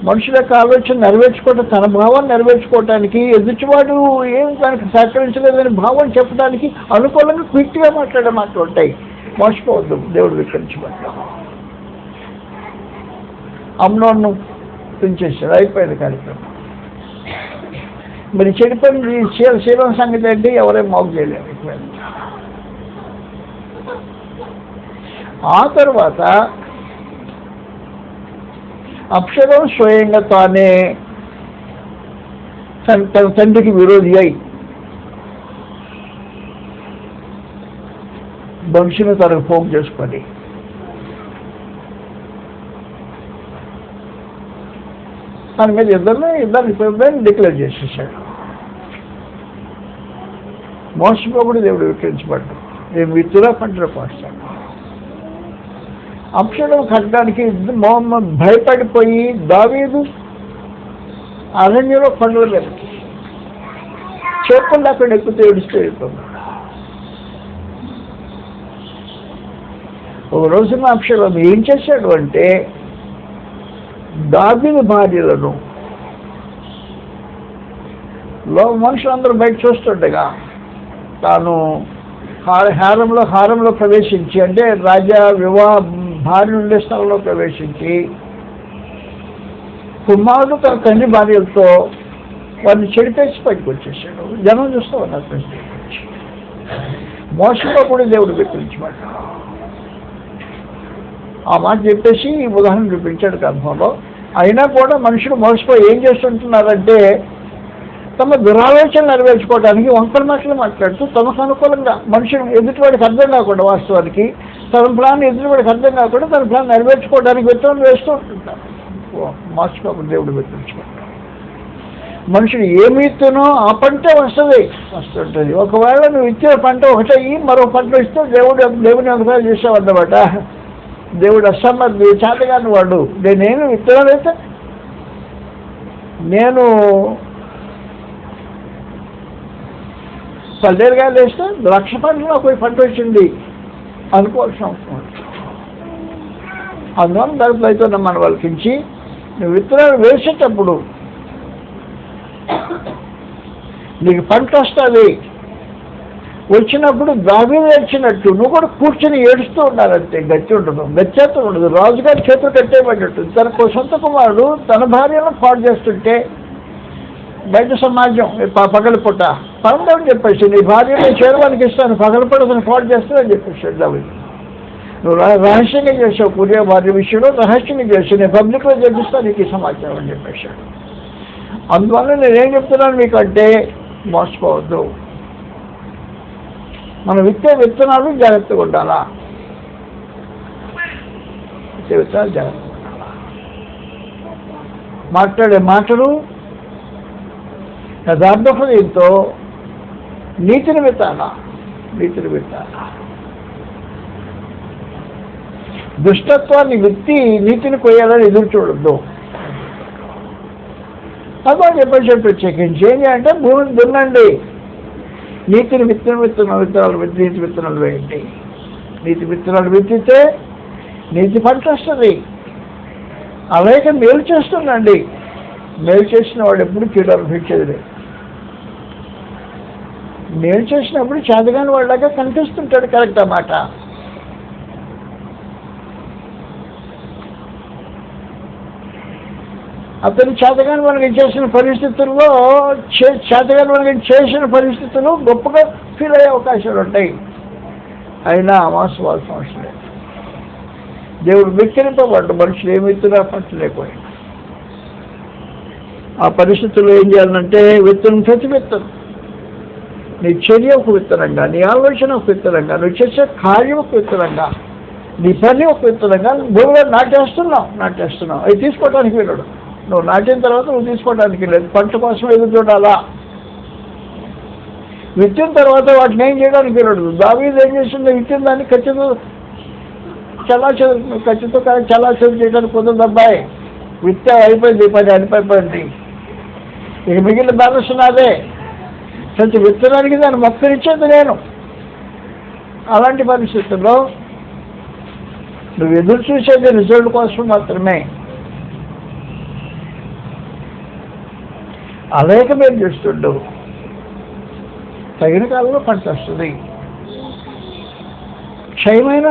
మనుషుల యొక్క ఆలోచన నెరవేర్చుకోవటం, తన భావాన్ని నెరవేర్చుకోవటానికి, ఎదుటివాడు ఏం దానికి సహకరించలేదని భావం చెప్పడానికి అనుకూలంగా క్విక్గా మాట్లాడే మాటలు ఉంటాయి. మోసపోవద్దు, దేవుడు వెక్కిరించబడ్డాడు. అమ్నోన్ను పెంచేశాడు. అయిపోయింది కార్యక్రమం. మరి చెడిపోయిన శీలం సంగతి అంటే ఎవరేం మాకు చేయలేరు. ఆ తర్వాత అప్షలోము స్వయంగా తానే తన తండ్రికి విరోధి అయి వంశీని తనకు పోగు చేసుకొని తన మీద ఇద్దరిని డిక్లేర్ చేసేసాడు. మోసపోకుండా దేవుడు విక్రించబడ్డాడు. నేను విత్తురా పంటలు పోస్తాడు. అప్షలోము కట్టడానికి భయపడిపోయి దావీదు అరణ్యంలో పండుగ మీద చేపలు అక్కడ ఎక్కుతూ ఏడుస్తూ వెళ్తున్నాడు. ఒక రోజున అప్షలోము ఏం చేశాడు అంటే, దావీదు భార్యలను మనుషులందరూ బయట చూస్తుండగా తాను హారంలో ప్రవేశించి, అంటే రాజా భార్య ఉండే స్థలంలో ప్రవేశించి, కుమారుడు తన తండ్రి భార్యలతో వారిని చెడిపేసి పైకి వచ్చేసాడు. జనం చూస్తూ ఉన్నారు. మోసంలో కూడా దేవుడు వెక్కిరించబడ్డాడు. ఆ మాట చెప్పేసి ఉదాహరణ చూపించాడు గ్రంథంలో. అయినా కూడా మనుషులు మోసపోయి ఏం చేస్తుంటున్నారంటే, తమ దురాలోచన నెరవేర్చుకోవడానికి వంకర మాటలు మాట్లాడుతూ తమకు అనుకూలంగా మనుషులు ఎదుటివాడికి అర్థం కాకుండా, వాస్తవానికి తన ప్లాన్ ఎదుటివాడికి అర్థం కాకుండా తన ప్లాన్ నెరవేర్చుకోవడానికి విత్తనాలు వేస్తూ ఉంటుంటారు. మోసపోకుండా దేవుడు వెక్కిరించుకుంటాడు. మనుషులు ఏమి ఇస్తునో ఆ పంటే వస్తుంటుంది. ఒకవేళ నువ్వు ఇచ్చిన పంట ఒకటే మరో పంట ఇస్తూ దేవుని ఒకసారి చేసావన్నమాట. దేవుడు అసమర్థి, చేతగాని వాడు. నేనేమి విత్తనాలైతే నేను పల్లేరుగాయలు వేస్తే ద్రాక్ష పంటలో పోయి పంట వచ్చింది అనుకోవాల్సిన అవసరం ఉంది. అందువల్ల దాని రైతున్న మన వాళ్ళకించి నువ్వు విత్తనాలు వేసేటప్పుడు నీకు పంట వస్తుంది. వచ్చినప్పుడు దావీదు ఏడ్చినట్టు నువ్వు కూడా కూర్చొని ఏడుస్తూ ఉండాలంటే గట్టి ఉండదు, గచ్చేత ఉండదు. రాజుగారి చేతులు కట్టేయబడ్డట్టు తన సొంత కుమారుడు తన భార్యను పాడు చేస్తుంటే బయట సమాజం పగలపుట పరమదేవుడు చెప్పేసి నీ భార్యని చేరడానికి ఇస్తాను, పగలపుట అతను పాడు చేస్తానని చెప్పేసాడు దావీదు. నువ్వు రహస్యంగా చేసావు, పూర్య భార్య విషయంలో రహస్యంగా చేసి నేను పబ్లిక్లో చేపిస్తాను నీకు ఈ సమాచారం అని చెప్పేశాడు. అందువల్ల నేనేం చెప్తున్నాను మీకంటే మోసపోవద్దు. మనం విత్తనాలు జాగ్రత్తగా ఉండాలా, విత్తనాలు జాగ్రత్తగా ఉండాలా. మాట్లాడే మాటలు యథార్థ హృదయంతో నీతిని విత్తాలా. దుష్టత్వాన్ని విత్తి నీతిని కొయ్యాలని ఎదురు చూడద్దు. అలా చెప్పేసి ప్రత్యేకించి ఏం చేయాలంటే భూమిని దున్నండి, నీతిని విత్తనాలు నీతి విత్తనాలు వేయండి. నీతి విత్తనాలు విత్తితే నీతి పంట వస్తుంది. అలాగే మేలు చేస్తుందండి. మేలు చేసిన వాడు ఎప్పుడు కీడు అనుభవించేది లేదు. మేలు చేసినప్పుడు చేతగాని వాళ్ళగా కనిపిస్తుంటాడు. కరెక్ట్ అన్నమాట. అతను చేతగాని మనకి చేసిన పరిస్థితుల్లో చేతగాని మనకి చేసిన పరిస్థితులు గొప్పగా ఫీల్ అయ్యే అవకాశాలు ఉంటాయి. అయినా మోసపోవాల్సిన అవసరం లేదు. దేవుడు విక్కిరింపబడ్డ మనుషులు ఏమి విత్తునా పట్టలేకపోయాడు. ఆ పరిస్థితుల్లో ఏం చేయాలంటే విత్తనం ప్రతి విత్తనం నీ చర్య ఒక విత్తనంగా, నీ ఆలోచన ఒక విత్తనంగా, నువ్వు చేసే కార్యం ఒక విత్తనంగా, నీ పని ఒక విత్తనంగా భూమిలో నాటేస్తున్నావు. అవి తీసుకోవడానికి వెళ్ళడు. నువ్వు నాటిన తర్వాత నువ్వు తీసుకోవడానికి లేదు. పంట కోసం ఎదురు చూడాలా. విత్తిన తర్వాత వాటిని ఏం చేయడానికి వెళ్ళడు. దావీదు ఏం చేస్తుందో విత్తిన దాన్ని ఖచ్చితంగా చలాచలు చేయడానికి కుదరదు. అబ్బాయి విత్తే అయిపోయింది, పని అనిపోయింది, ఇక మిగిలిన బ్యాలెన్స్ నాదే. ప్రతి విత్తనానికి దాన్ని మొక్కనిచ్చేది నేను. అలాంటి పరిస్థితుల్లో నువ్వు ఎదురు చూసేది రిజల్ట్ కోసం మాత్రమే. అలాగే మీరు చూస్తుండు తగిన కాలంలో పంట వస్తుంది. క్షయమైన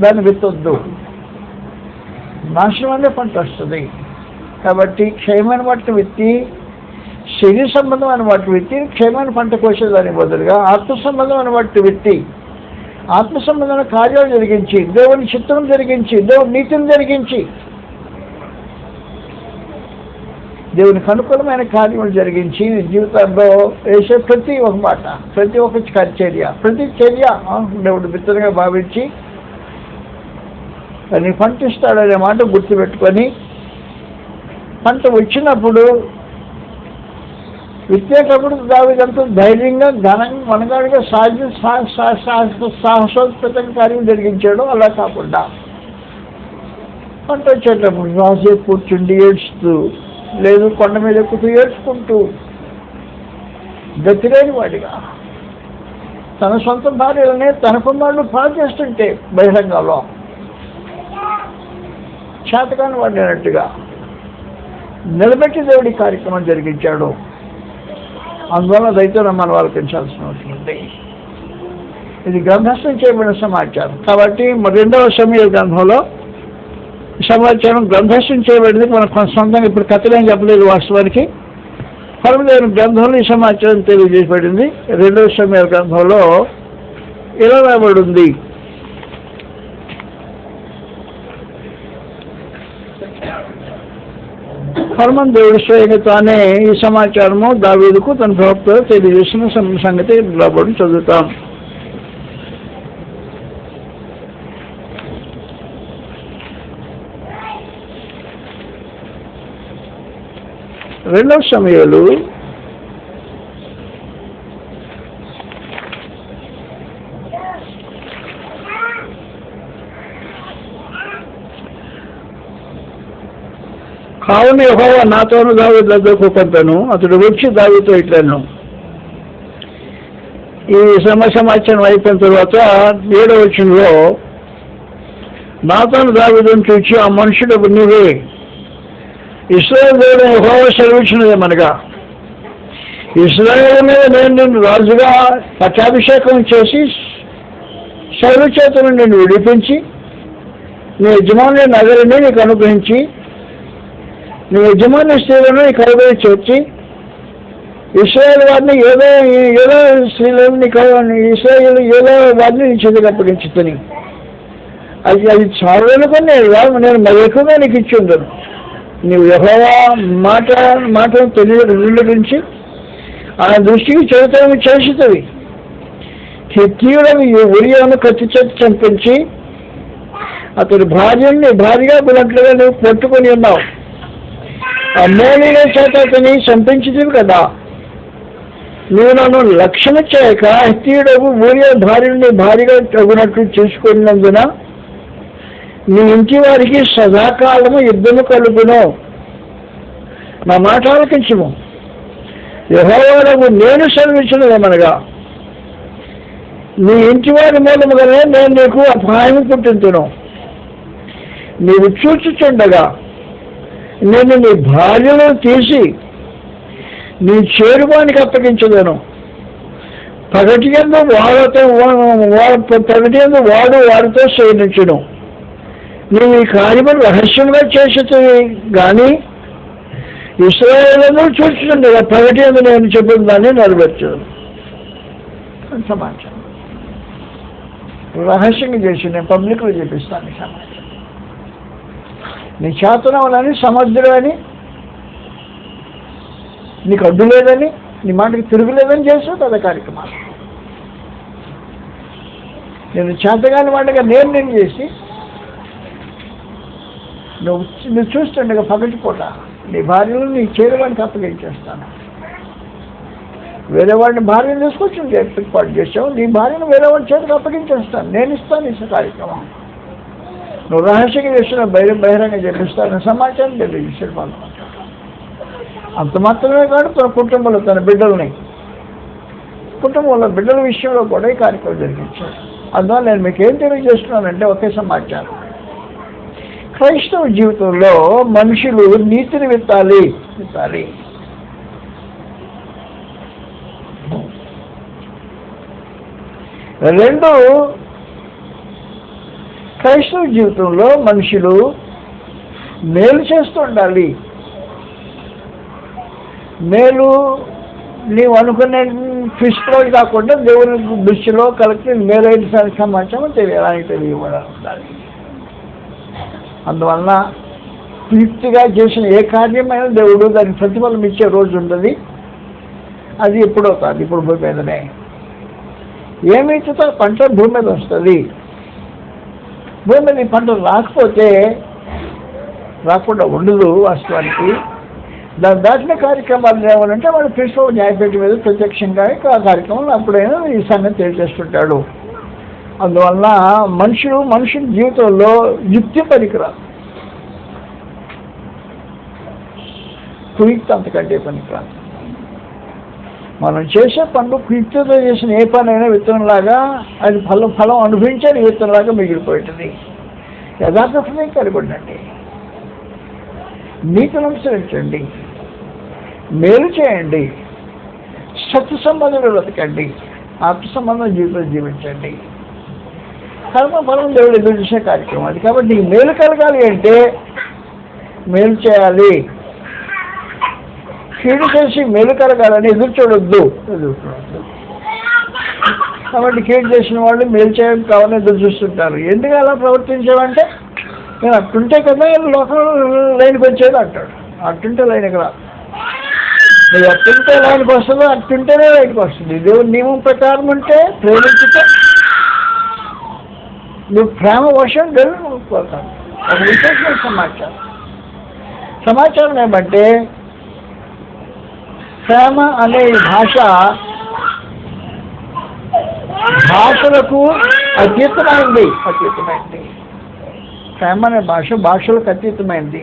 దాన్ని విత్తొద్దు, నాశనమైన పంట వస్తుంది. కాబట్టి క్షయమైన వాటిని విత్తి, శరీర సంబంధమైన వాటిని విత్తి క్షయమైన పంట కోసేదానికి బదులుగా ఆత్మ సంబంధమైన వాటిని విత్తి ఆత్మ సంబంధమైన కార్యాలు జరిగించి, దేవుని చిత్తం జరిగించి, దేవుని నీతిని జరిగించి, దేవునికి అనుకూలమైన కార్యములు జరిగించి జీవితంలో వేసే ప్రతి ఒక మాట, ప్రతి ఒక్క ప్రతి చర్య దేవుడు మిత్రంగా భావించి దాన్ని పంట ఇస్తాడనే మాట గుర్తుపెట్టుకొని పంట వచ్చినప్పుడు విత్తేటప్పుడు దావీదంతా ధైర్యంగా ఘనంగా మనగాడిగా సాహసోత్పత్తంగా కార్యం జరిగించాడు. అలా కాకుండా పంట వచ్చేటప్పుడు రాజే కూర్చుండి ఏడుస్తూ, లేదు కొండ మీద ఎక్కుతూ ఏడ్చుకుంటూ గతిలేని వాడిగా తన సొంత భార్యలనే తన కుమారులు పాలు చేస్తుంటే బహిరంగంలో చేతకాని వాడినట్టుగా నిలబెట్టి దేవుడి కార్యక్రమం జరిగించాడు. అందువల్ల రైతులు మన వాళ్ళకి పెంచాల్సిన అవసరం ఉంది. ఇది గ్రంథస్థం చేయబడిన సమాచారం. కాబట్టి 2వ సమూయేలు గ్రంథంలో సమాచారం గ్రంథస్థం చేయబడింది. మన సొంతంగా ఇప్పుడు కథలేం చెప్పలేదు. వాస్తవానికి పరమదేవుని గ్రంథంలో ఈ సమాచారం తెలియజేయబడింది. 2వ సమూయేలు గ్రంథంలో ఇలా రాబడి ఉంది. పరమన్ దేవుడు స్వయంగా తానే ఈ సమాచారము దావీదుకు తన ప్రవక్తలో తెలియజేసిన సంగతి రాబడి చదువుతాం. రెండవ సమూయేలు కావున యెహోవా నాతోను దావీదు వద్దకు పంపెను. అతడు వచ్చి దావీదుతో ఇట్లెను, ఈ సమాచారం అయిపోయిన తర్వాత 7వ వచనంలో నాతాను దావీదును చూచి, ఆ మనుషుడు నీవే, ఇశ్రాయేలు దేవుడు యెహోవా సెలవిచ్చినదేమనగా, ఇశ్రాయేలు మీద నేను నిన్ను రాజుగా పట్టాభిషేకం చేసి శైలు చేతులను నిన్ను విడిపించి నీ యజమాని నగరిని నీకు అనుగ్రహించి నీ యజమాని స్త్రీలను నీకు అనుగ్రహం చేర్చి ఇశ్రాయేలు వారిని ఏదో స్త్రీలను నీకు ఇశ్రాయేలు ఏదో వారిని నీ చేతికి అప్పగించుతుంది. అది చాలనుకొని నేను మరి ఎక్కువగా నీకు ఇచ్చి ఉండను. నీవు యెహోవా మాటను తెలియరించి ఆయన దృష్టికి చెబుతాము చేస్తుంది. హిత్తీయుడని ఉరియాను కత్తి చేతి చంపించి అతని భార్యని భార్యగా ఉన్నట్లుగా నువ్వు పట్టుకొని ఉన్నావు. ఆ మోలీల చేత అతని చంపించింది కదా. నువ్వు నన్ను లక్ష్యం చేయక హిత్తీయుడకు ఊరియా భార్యని భార్యగా తగినట్లు చూసుకున్నందున నీ ఇంటి వారికి సదాకాలము యుద్ధము కలుగును. నా మాట ఆలకించుము. యెహోవాకు నేను సెలవిచ్చినదేమనగా, నీ ఇంటి వారి మూలముగానే నేను నీకు అపాయం పుట్టింతును. నీవు చూచుచుండగా నేను నీ భార్యను తీసి నీ చేరువానికి అప్పగించదను. పగటియందు వాడు వారితో శయనించును. నీవు ఈ కార్యమును రహస్యంగా చేసేది కానీ ఇశ్రాయేలును చూచుచుండగా పగటియందు నేను చెప్పిన దాన్ని నెరవేర్చను. సమాచారం రహస్యంగా చేసి నేను పబ్లిక్లో చెప్పిస్తాను. సమాచారం నీ చేతనవలని సమర్థుడని నీకు అడ్డు లేదని నీ మాటకి తిరుగులేదని చేసావు కదా కార్యక్రమాలు. నేను చేతగాని వాడిగా నేను చేసి నువ్వు చూస్తుండగా పగటిపూట నీ భార్యను నీ చేరువానికి అప్పగించేస్తాను. వేరే వాడిని భార్యను తీసుకొచ్చి ఏర్పాటు చేసావు, నీ భార్యను వేరే వాడి చేతికి అప్పగించేస్తాను. నేను ఇస్తాను ఈ కార్యక్రమం. నువ్వు రహస్యంగా చేస్తున్న బహిరంగ చెప్పిస్తాను. సమాచారం తెలియజేసాడు వాళ్ళు. అంత మాత్రమే కాదు, తన కుటుంబంలో తన కుటుంబంలో బిడ్డల విషయంలో కూడా ఈ కార్యక్రమం జరిగించాడు. అందువల్ల నేను మీకు ఏం తెలియజేస్తున్నానంటే ఒకే సమాచారం. క్రైస్తవ జీవితంలో మనుషులు నీతిని విత్తాలి. 2, క్రైస్తవ జీవితంలో మనుషులు మేలు చేస్తూ ఉండాలి. మేలు నీవు అనుకునే ఫిస్ట్లో కాకుండా దేవుని దృష్టిలో కలిపి మేలైన సమాచారం తెలియబడాలి. అందువలన పూర్తిగా చేసిన ఏ కార్యమైనా దేవుడు దానికి ప్రతిఫలం ఇచ్చే రోజు ఉంటుంది. అది ఎప్పుడవుతుంది? ఇప్పుడు భూమి మీదనే. ఏమైతే పంట భూమి మీద వస్తుంది. భూమి మీద ఈ పంట రాకుండా ఉండదు. వాస్తవానికి దాటిన కార్యక్రమాలు ఏమనంటే వాడు క్రీస్తు న్యాయపేట మీద ప్రత్యక్షంగా ఆ కార్యక్రమంలో అప్పుడైనా ఈ సంగతి తెలియజేస్తుంటాడు. అందువలన మనుషుల జీవితంలో యుక్తి పనికిరాదు, కుయుక్తి అంతకంటే పనికిరాదు. మనం చేసే పనులు కుయుక్తితో చేసిన ఏ పనైనా విత్తనంలాగా అది ఫలం అనుభవించాలి విత్తనంలాగా మిగిలిపోతుంది. యథార్థమే కలిపండి, నీతిని అనుసరించండి, మేలు చేయండి, సత్య సంబంధంలో బ్రతకండి, ఆత్మ సంబంధం జీవితం జీవించండి. ఫలం దేవుడు ఎదురు చూసే కార్యక్రమం అది. కాబట్టి నీకు మేలు కలగాలి అంటే మేలు చేయాలి. కీడు చేసి మేలు కలగాలని ఎదురు చూడొద్దు. కాబట్టి కీడు చేసిన వాళ్ళు మేలు చేయడం కావాలని ఎదురు చూస్తుంటారు. ఎందుకు అలా ప్రవర్తించామంటే నేను అట్టుంటే కదా లోకం లైన్కి వచ్చేది అంటాడు. అట్టుంటే లైన్కి రా. నువ్వు అట్టుంటే లైన్కి వస్తుందో అట్టుంటేనే లైన్కి వస్తుంది. దేవుని నియమం ప్రకారం ఉంటే ప్రేమించితే నువ్వు ప్రేమ వర్షం దేవుడు పోతాను. ఒక విశేషమైన సమాచారం ఏమంటే ప్రేమ అనే భాషలకు అతీతమైంది. ప్రేమ అనే భాషలకు అతీతమైంది.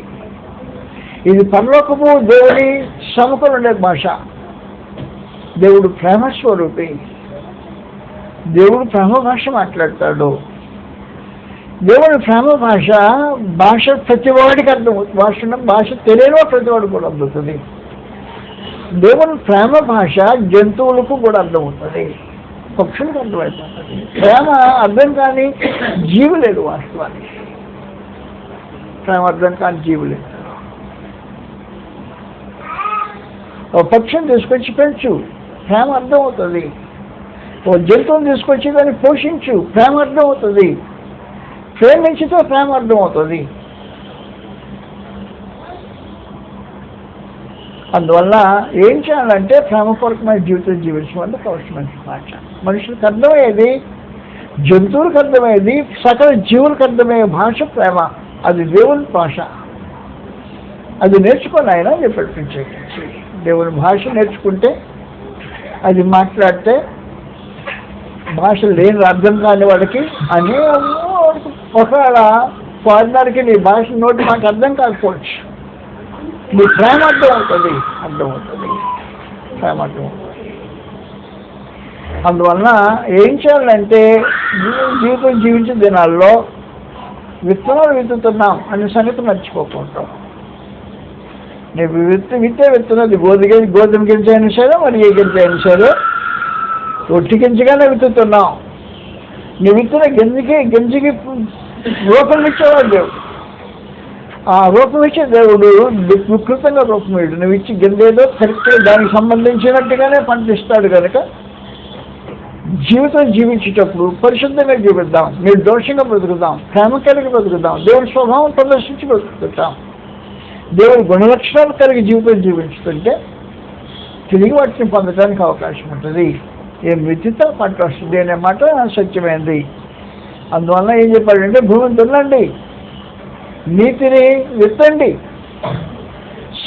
ఇది పరలోకము దేవుని సముఖం ఉండే భాష. దేవుడు ప్రేమ స్వరూపి. దేవుడు ప్రేమ భాష మాట్లాడతాడు. దేవుని ప్రేమ భాష ప్రతి వాడికి అర్థమవుతుంది. భాష తెలియని ప్రతి వాడికి కూడా అర్థమవుతుంది. దేవుని ప్రేమ భాష జంతువులకు కూడా అర్థమవుతుంది, పక్షులకు అర్థమవుతుంది. ప్రేమ అర్థం కాని జీవి లేదు. వాస్తవానికి ప్రేమ అర్థం కాని జీవి లేదు. ఓ పక్షిని తీసుకొచ్చి పెంచు, ప్రేమ అర్థమవుతుంది. ఓ జంతువుని తీసుకొచ్చి దాన్ని పోషించు, ప్రేమ అర్థమవుతుంది. ప్రేమించితో ప్రేమ అర్థమవుతుంది. అందువల్ల ఏం చేయాలంటే ప్రేమపూర్వకమైన జీవితం జీవించడం అవసరమైన భాష. మనుషులకు అర్థమయ్యేది, జంతువులకు అర్థమయ్యేది, సకల జీవులకు అర్థమయ్యే భాష ప్రేమ. అది దేవుని భాష. అది నేర్చుకొని ఆయన చెప్పి దేవుని భాష నేర్చుకుంటే, అది మాట్లాడితే భాష లేని అర్థం కాని వాడికి అనే ఒకవేళ ఫారినర్కి నీ భాష నోటి మాకు అర్థం కాకపోవచ్చు, నీ ప్రేమ అర్థమవుతుంది. ప్రేమ అర్థమవుతుంది. అందువలన ఏం చేయాలంటే జీవితం జీవించే దినాల్లో విత్తనాలు విత్తుతున్నాం అనే సంగతి మర్చిపోకుంటాం. నీకు విత్తనది గోధుమ గింజ అయినా సరే, మరి ఏ గింజ అయినా సరే, ఒట్టి గింజగానే విత్తుతున్నాం. నీ విత్తన గింజకి రూపం ఇచ్చేవాడు దేవుడు. ఆ రూపం ఇచ్చే దేవుడు వికృతంగా రూపం ఇవ్వడు. నువ్వు ఇచ్చి గింజ ఏదో కరెక్ట్గా దానికి సంబంధించినట్టుగానే పండిస్తాడు. కనుక జీవితం జీవించేటప్పుడు పరిశుద్ధంగా జీవిద్దాం, నిర్దోషంగా బ్రతుకుదాం, ప్రేమ కలిగి బ్రతుకుదాం, దేవుని స్వభావం ప్రదర్శించి బ్రతుకుతాం. దేవుని గుణలక్షణాలు కలిగి జీవితం జీవించుతుంటే తిరిగి వాటిని పొందడానికి అవకాశం ఉంటుంది. ఏం విత్తితో పంట వస్తుంది అనే మాట సత్యమైంది. అందువల్ల ఏం చెప్పాడంటే భూమిని దున్నండి, నీతిని విత్తండి,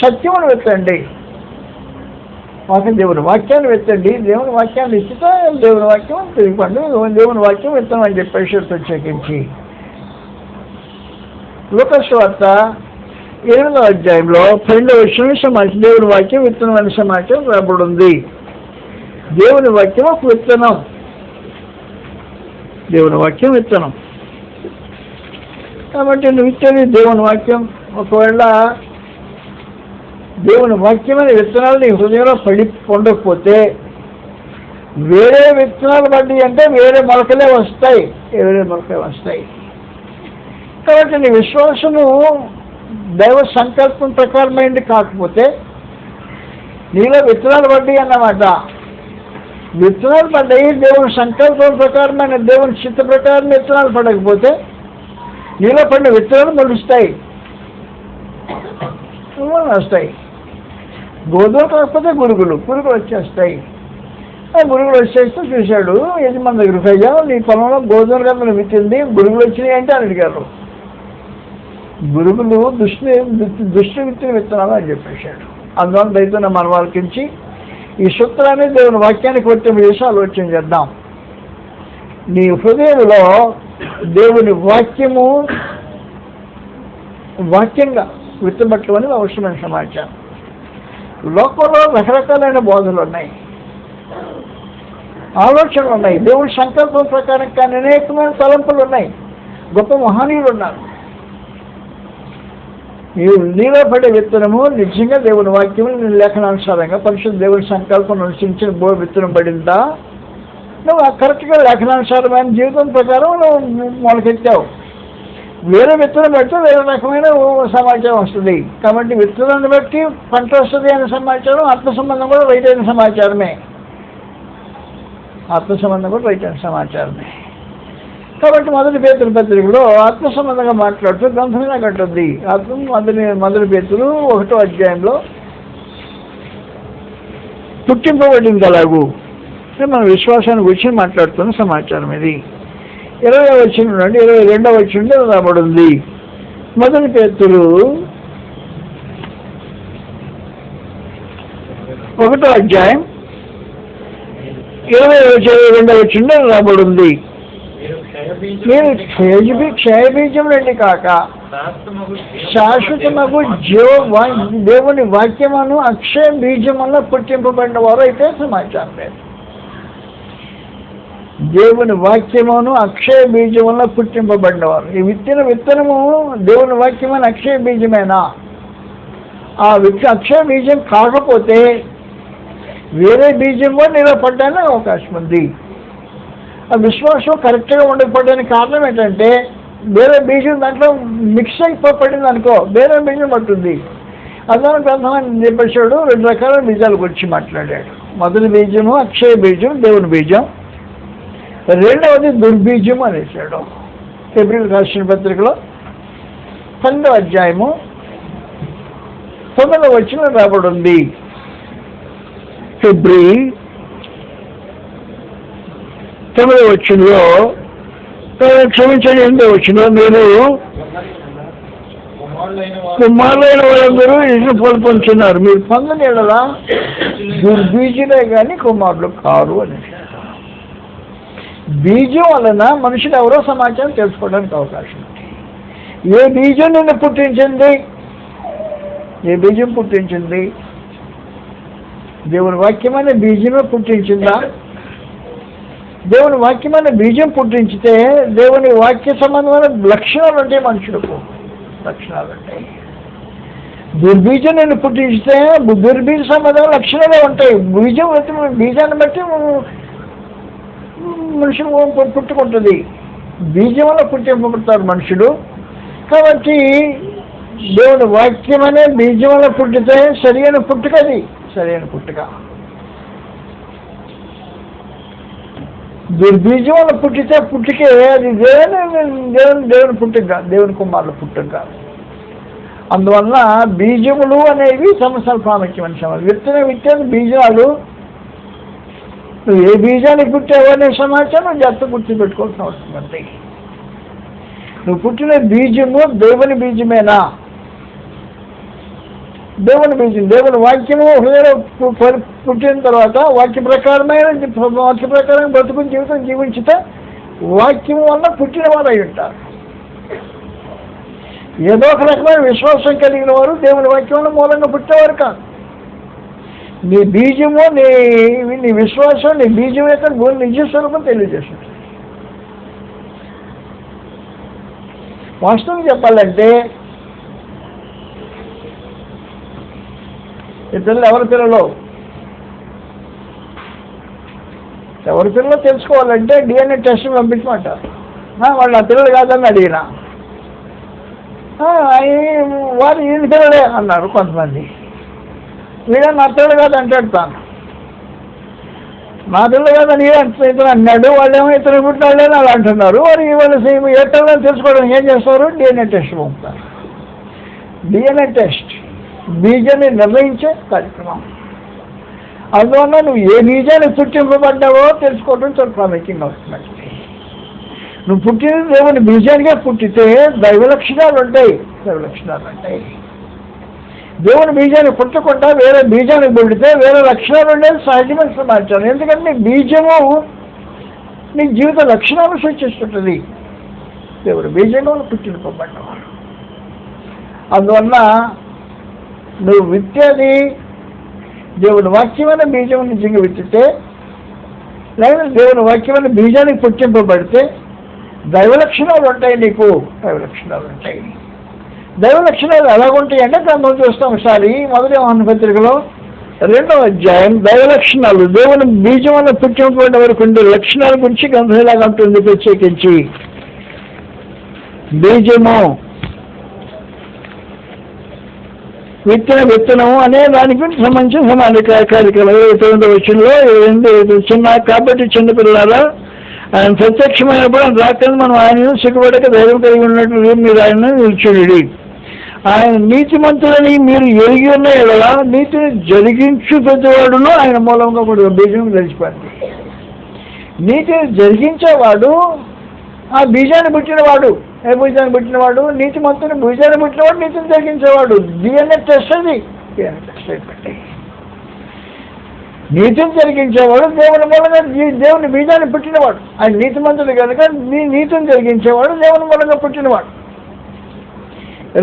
సత్యమును విత్తండి, దేవుని వాక్యాన్ని విత్తండి. దేవుని వాక్యాన్ని ఇచ్చితే దేవుని వాక్యం తిరిగి పండు, దేవుని వాక్యం విత్తనం అని చెప్పేసి ప్రత్యేకించి లూకాసు వార్త 8వ అధ్యాయంలో 12వ వచనం సమాచారం దేవుని వాక్యం విత్తనం అనే సమాచారం రాబడి ఉంది. దేవుని వాక్యం ఒక విత్తనం. దేవుని వాక్యం విత్తనం కాబట్టి నువ్వు ఇచ్చేది దేవుని వాక్యం. ఒకవేళ దేవుని వాక్యమైన విత్తనాలు నీ హృదయంలో పొందకపోతే వేరే విత్తనాలు పడ్డాయి అంటే వేరే మొలకలే వస్తాయి. కాబట్టి నీ విశ్వాసము దైవ సంకల్పం ప్రకారమైంది కాకపోతే నీలో విత్తనాలు పడ్డాయి అన్నమాట. విత్తనాలు పడ్డాయి, దేవుని సంకల్పం ప్రకారమైన దేవుని చిత్త ప్రకారం విత్తనాలు పడకపోతే నీలో పడిన విత్తనాలు మొలుస్తాయి. గోధుమ కాకపోతే పురుగులు వచ్చేస్తాయి. ఆ పురుగులు వచ్చేస్తే చూశాడు యజమాని దగ్గరికి, అయ్యా నీ పొలంలో గోధుమ గంటలు విత్తింది, పురుగులు వచ్చినాయి అంటే అని అడిగారు. పురుగులు దృష్టి విత్తిన విత్తనాలు అని చెప్పేశాడు. అందువల్ల రైతున్న మన వాళ్ళకించి ఈ సూత్రాన్ని దేవుని వాక్యానికి వచ్చే చేసి ఆలోచన చేద్దాం. నీ హృదయంలో దేవుని వాక్యంగా విత్తబట్టమని అవసరమైన సమాచారం. లోకంలో రకరకాలైన బోధలు ఉన్నాయి, ఆలోచనలు ఉన్నాయి, దేవుని సంకల్పం ప్రకారం కానీ అనేకమైన తలంపులు ఉన్నాయి, గొప్ప మహనీయులు ఉన్నారు. నీలో పడే విత్తనము నిజంగా దేవుని వాక్యము లేఖనానుసారంగా పరిశుద్ధ దేవుని సంకల్పం అనుసరించిన విత్తనం పడిందా, నువ్వు కరెక్ట్గా లేఖనానుసారమైన జీవితం ప్రకారం నువ్వు మొలకెత్తావు. వేరే విత్తనం పెడితే వేరే రకమైన సమాచారం వస్తుంది. కాబట్టి విత్తనాన్ని బట్టి పంట వస్తుంది అనే సమాచారం ఆత్మ సంబంధం కూడా రైట్ అయిన సమాచారమే. కాబట్టి మొదటి పేతురు పత్రికలో ఆత్మ సంబంధంగా మాట్లాడుతూ గ్రంథంగా కట్టుద్ది. మొదటి పేతురు 1వ అధ్యాయంలో పుట్టింపబడింది అలాగూ మన విశ్వాసాన్ని గురించి మాట్లాడుతున్న సమాచారం ఇది. 20వ వచనం నుండి 22వ వచనం నుండి రాబడింది. మొదటి పేతురు 1వ అధ్యాయం 22వ వచనం రాబడింది. మీరు క్షయబీజములండి కాక శాశ్వతమగు దేవుని వాక్యమును అక్షయ బీజములో పుట్టింపబడిన వారు అయితే సమాచారం లేదు. దేవుని వాక్యమును అక్షయ బీజం వల్ల పుట్టింపబడినవారు. ఈ విత్తనము దేవుని వాక్యమైన అక్షయ బీజమేనా? ఆ అక్షయ బీజం కాకపోతే వేరే బీజం కూడా నిలబడడానికి అవకాశం ఉంది. ఆ విశ్వాసం కరెక్ట్గా ఉండకపోవడానికి కారణం ఏంటంటే వేరే బీజం దాంట్లో మిక్స్ అయిపోబడింది అనుకో, వేరే బీజం పడుతుంది. అదన గ్రంథాన్ని చెప్పేశాడు 2 రకాల బీజాల గురించి మాట్లాడాడు. మొదటి బీజము అక్షయ బీజం, దేవుని బీజం. రెండవది దుర్బీజం అనేసాడు. ఫిబ్రవరి రాసిన పత్రికలో 12వ అధ్యాయము 9వ వచనం రాబడి ఉంది. ఫిబ్రవరి 9వ వచనంలో, క్షమించండి 8వ వచనంలో, మీరు కుమారులైన వాళ్ళందరూ ఇసుక పొందుతున్నారు, మీరు పొందని ఎడల దుర్బీజులే కానీ కుమారులు కారు అని. బీజం వలన మనుషులు ఎవరో సమాచారం తెలుసుకోవడానికి అవకాశం ఉంది. ఏ బీజం నిన్ను పుట్టించింది? ఏ బీజం పుట్టించింది? దేవుని వాక్యమైన బీజమే పుట్టించిందా? దేవుని వాక్యమైన బీజం పుట్టించితే దేవుని వాక్య సంబంధమైన లక్షణాలు ఉంటాయి, మనుషులకు లక్షణాలు ఉంటాయి. దుర్బీజం నిన్ను పుట్టించితే దుర్బీజ సంబంధమైన లక్షణాలే ఉంటాయి. బీజాన్ని బట్టి మనుషులు పుట్టుకుంటుంది. బీజం వల్ల పుట్టింపబడతారు మనుషులు. కాబట్టి దేవుని వాక్యం అనే బీజం వల్ల పుట్టితే సరైన పుట్టుక, అది సరైన పుట్టుక. దుర్బీజం వల్ల పుట్టితే పుట్టుకే అది దేవుని పుట్టుక, దేవుని కుమారుల పుట్టుక. అందువల్ల బీజములు అనేవి సంవత్సరాల ప్రాముఖ్యమైన సమయం. విత్తన బీజాలు, నువ్వు ఏ బీజానికి పుట్టావు అనే సమాచారం జాగ్రత్త గుర్తుపెట్టుకోవాల్సిన అవసరం ఉంది. నువ్వు పుట్టిన బీజము దేవుని బీజమేనా? దేవుని బీజం, దేవుని వాక్యము హృదయంలో పుట్టిన తర్వాత వాక్య ప్రకారం బ్రతుకుని జీవితం జీవించితే వాక్యము వల్ల పుట్టిన వారు అయి ఉంటారు. ఏదో ఒక రకమైన విశ్వాసం కలిగిన వారు దేవుని వాక్యం వల్ల మూలంగా పుట్టేవారు కాదు. నీ బీజము, నీ విశ్వాసం, నీ బీజం యొక్క నిజ స్వరూపం తెలియజేస్తుంది. వాస్తవం చెప్పాలంటే ఈ పిల్లలు ఎవరి పిల్లలో తెలుసుకోవాలంటే DNA టెస్ట్ పంపించమంటారు. వాళ్ళు నా పిల్లలు కాదని అడిగిన వారు ఈయన పిల్లలే అన్నారు కొంతమంది. వీడ నా పిల్లలు కాదు అంటాడు తాను. నా పిల్లలు కాదని ఇతను అన్నాడు. వాళ్ళేమో ఇతను పుట్టినాళ్ళని అలా అంటున్నారు. వారు వాళ్ళు ఎట్టాలని తెలుసుకోవడానికి ఏం చేస్తారు? DNA టెస్ట్ పంపుతారు. DNA టెస్ట్ బీజాన్ని నిర్ణయించే కార్యక్రమం. అందువల్ల నువ్వు ఏ బీజాన్ని పుట్టింపబడ్డావో తెలుసుకోవడం చాలా ప్రాముఖ్యంగా వస్తుంది. నువ్వు పుట్టిన దేవుని బీజానికే పుట్టితే దైవ లక్షణాలు ఉంటాయి. దేవుని బీజాన్ని పుట్టకుండా వేరే బీజానికి పుట్టితే వేరే లక్షణాలు ఉండేది సహజమైన సమాచారం. ఎందుకంటే బీజము నీ జీవిత లక్షణాలు సూచిస్తుంటుంది. దేవుని బీజంగా పుట్టింపబడ్డవాడు. అందువల్ల నువ్వు విత్తేది దేవుని వాక్యమైన బీజం నిజంగా విత్తితే, లేదా దేవుని వాక్యమైన బీజానికి పుట్టింపబడితే దైవ లక్షణాలు ఉంటాయి. నీకు దైవ లక్షణాలు ఉంటాయి. దైవ లక్షణాలు ఎలాగుంటాయి అంటే గ్రంథం చూస్తాం ఒకసారి. మొదటి యోహాను పత్రికలో 2వ అధ్యాయం దైవ లక్షణాలు, దేవుని బీజం వల్ల పుట్టింపబడిన వరకు ఉండే లక్షణాల గురించి గ్రంథం ఎలాగా ఉంటుంది ప్రత్యేకించి. బీజము, విత్తనము అనే దానికి సంబంధించిన సమాన కార్యక్రమం 9వ వచనంలో కాబట్టి చిన్నపిల్లలారా ఆయన ప్రత్యక్షమైనప్పుడు ఆయన రాకని మనం ఆయన సిగ్గుపడక ధైర్యం కలిగి ఉన్నట్లు మీరు ఆయన నిల్చుడి. ఆయన నీతిమంతులని మీరు ఎరిగి ఉన్న ఎడల నీతిని జరిగించు పెద్దవాడును ఆయన మూలంగా కూడా బీజం తెలిసిపోయింది. నీతిని జరిగించేవాడు ఆ బీజాన్ని పుట్టినవాడు. ఏ బీజాన్ని పుట్టినవాడు? నీతిమంతుని బీజాన్ని పుట్టినవాడు, నీతిని జరిగించేవాడు. DNA టెస్ట్ అది. DNA టెస్ట్ అయిపోయింది. నీతిని జరిగించేవాడు దేవుని మూలంగా దేవుని బీజాన్ని పుట్టినవాడు. ఆయన నీతిమంతుడు కనుక నీతిని జరిగించేవాడు దేవుని మూలంగా పుట్టినవాడు.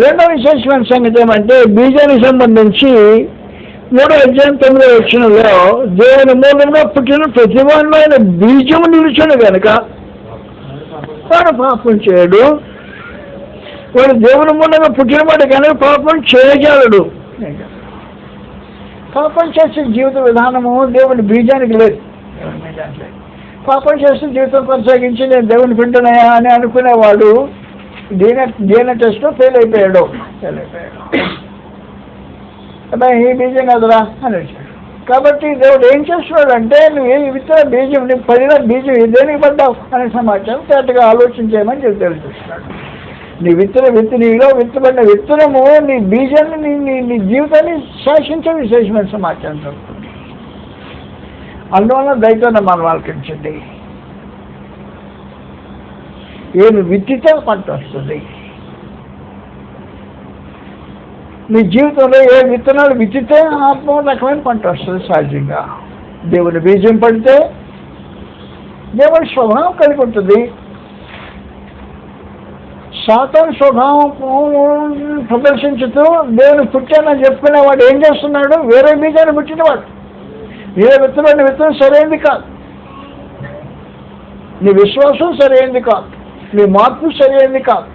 రెండవ విశేషమైన సంగతి ఏమంటే బీజానికి సంబంధించి 3:9 దేవుని మూలంగా పుట్టిన ప్రతివాడిలో ఆయన బీజము నిలిచాడు కనుక వాడు పాపం చేయడు. వాడు దేవుని మూలంగా పుట్టినవాడు కనుక పాపం చేయగలడు. పాపం చేసే జీవిత విధానము దేవుని బీజానికి లేదు. పాపం చేస్తే జీవితం కొనసాగించి నేను దేవుని వింటున్నాయా అని అనుకునేవాడు DNA టెస్ట్లో ఫెయిల్ అయిపోయాడు. అబ్బాయి ఈ బీజం కదరా అని వచ్చాడు. కాబట్టి దేవుడు ఏం చేస్తున్నాడు అంటే నువ్వు ఏ విత్తన బీజం నీకు పడిన బీజం దేనికి పడ్డావు అనే సమాచారం కరెక్ట్గా ఆలోచించేయమని చెప్పి తెలుస్తున్నాడు. నీ నీలో విత్తబడిన విత్తనము నీ బీజాన్ని నీ జీవితాన్ని శాసించే విశేషమైన సమాచారం దొరుకుతుంది. అందువల్ల దయతోనే మనం ఆలకించండి. ఏమి విత్తితే పంట వస్తుంది. నీ జీవితంలో ఏ విత్తనాలు విత్తితే ఆత్మ రకమైన పంట వస్తుంది. సహజంగా దేవుని బీజం పడితే దేవుని స్వభావం కలిగి ఉంటుంది. సాతాను స్వభావం ప్రదర్శించుతూ దేవుని పుట్టానని చెప్పుకునేవాడు ఏం చేస్తున్నాడు? వేరే బీజాన్ని పుట్టినవాడు. వేరే విత్తనాన్ని విత్తనం సరైనది కాదు. నీ విశ్వాసం సరైనది కాదు. నీ మార్పు సరైనది కాదు.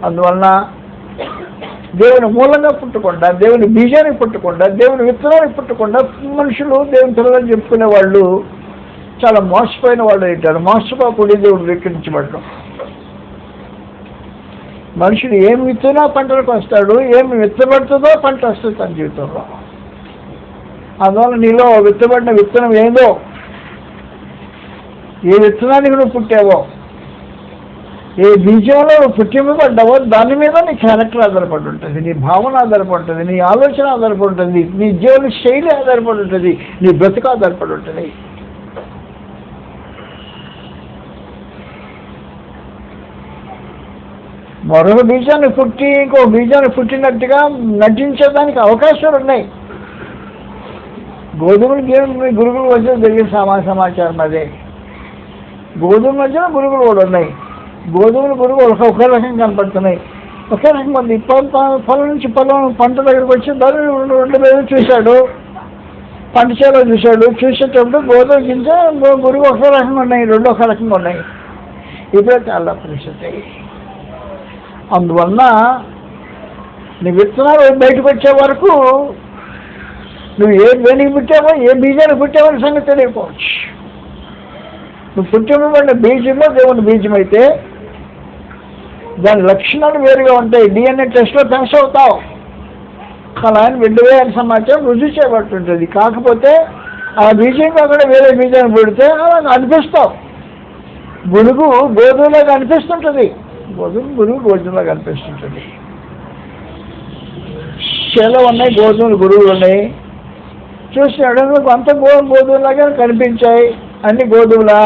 అందువలన దేవుని మూలంగా పుట్టకుండా, దేవుని బీజానికి పుట్టకుండా, దేవుని విత్తనానికి పుట్టకుండా మనుషులు దేవుని పిల్లలని చెప్పుకునే వాళ్ళు చాలా మోసపోయిన వాళ్ళు ఉంటారు. మోసపోకుండా దేవుడు వికరించబడడం. మనుషుడు ఏమి విత్తునా పంటలకు వస్తాడు, ఏమి విత్తబడుతుందో పంట వస్తుంది తన జీవితంలో. అందువల్ల నీలో విత్తబడిన విత్తనం ఏందో, ఏ విత్తనానికి నువ్వు పుట్టావో, ఏ బీజంలో నువ్వు పుట్టింపబడ్డావో దాని మీద నీ క్యారెక్టర్ ఆధారపడి ఉంటుంది, నీ భావన ఆధారపడి ఉంటుంది, నీ ఆలోచన ఆధారపడి ఉంటుంది, నీ జీవన శైలి ఆధారపడి ఉంటుంది, నీ బ్రతుకు ఆధారపడి ఉంటుంది. మరొక బీజాన్ని పుట్టి ఇంకో బీజాన్ని పుట్టినట్టుగా నటించేదానికి అవకాశాలు ఉన్నాయి. గోధుమలు గురుగులు మధ్య జరిగిన సమాచారం అదే. గోధుమ మధ్యన గురుగులు కూడా ఉన్నాయి. గోధుమలు గురుగులు ఒకే రకం కనపడుతున్నాయి. ఒకే రకం ఉంది. పొలం నుంచి పంట దగ్గరకు వచ్చి దాన్ని రెండు మీద చూశాడు. పంట చేలో చూశాడు. చూసేటప్పుడు గోధుమ గింజ గురుగు ఒకే రకంగా ఉన్నాయి, రెండు ఒక రకంగా ఉన్నాయి. ఇదే చాలా పరిస్థితి. అందువలన నీ విత్తనాలు బయటకు వచ్చే వరకు నువ్వు ఏ దేనికి పుట్టావో, ఏ బీజాన్ని పుట్టావో అని సంగతి తెలియకపోవచ్చు. నువ్వు పుట్టినటువంటి బీజంలో దేవుని బీజం అయితే దాని లక్షణాలు వేరుగా ఉంటాయి. DNA టెస్ట్లో పాస్ అవుతావు. అలా అని బిడ్డవే అని సమాచారం రుజువు చేయబడుతుంటుంది. కాకపోతే ఆ బీజం కాకుండా వేరే బీజాన్ని పుడితే అలా అనిపిస్తావు. గురుగు గోధుమలాగా అనిపిస్తుంటుంది. గోధుమలాగా కనిపిస్తుంటుంది. చేలో ఉన్నాయి గోధుమలు, గురువులు ఉన్నాయి. చూసినాడు అంత గోధుమలాగా కనిపించాయి. అన్ని గోధుమలా?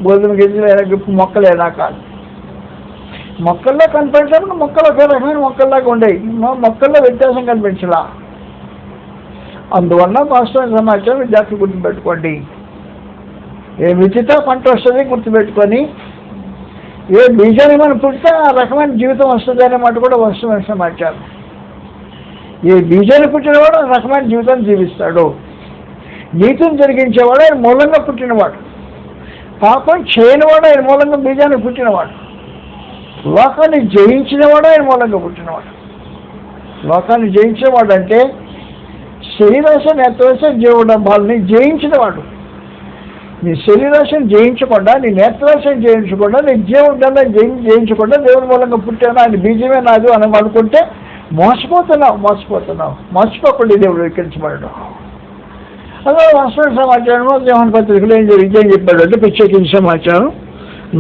గోధుమ గింజలు మొక్కలేనా? కాదు. మొక్కల్లో కనిపించడానికి మొక్కలు ఒకే రకమైన మొక్కల్లాగా ఉండేవి. మొక్కల్లో వ్యత్యాసం కనిపించలా. అందువల్ల వాస్తవ సమాచారం విద్యార్థులు గుర్తుపెట్టుకోండి. ఏ విచిత్ర పంట వస్తుంది గుర్తుపెట్టుకొని, ఏ బీజాన్ని మనం పుడితే ఆ రకమైన జీవితం వస్తుంది అన్నమాట కూడా వాస్తవమైన సమాచారం. ఏ బీజాన్ని పుట్టినవాడు ఆ రకమైన జీవితాన్ని జీవిస్తాడు. నీతిని జరిగించేవాడు ఆయన మూలంగా పుట్టినవాడు. పాపం చేయనివాడు ఆయన మూలంగా బీజాన్ని పుట్టినవాడు. లోకాన్ని జయించినవాడు ఆయన మూలంగా పుట్టినవాడు. లోకాన్ని జయించేవాడు అంటే శరీరాశ నేత్రాశ జీవడంబాలని జయించినవాడు. నీ శరీరాశను జయించకుండా, నీ నేత్రాశను జయించకుండా, నీ జీవడాన్ని జయించకుండా దేవుని మూలంగా పుట్టాను ఆయన బీజమే నాదు అని అనుకుంటే మోసపోతున్నావు. మోసపోకుండా దేవుడు వికరించబడడం. అదే వాస్తవ సమాచారం యోహాను పత్రికలో ఏం చెప్పాడు అంటే ప్రత్యేకించిన సమాచారం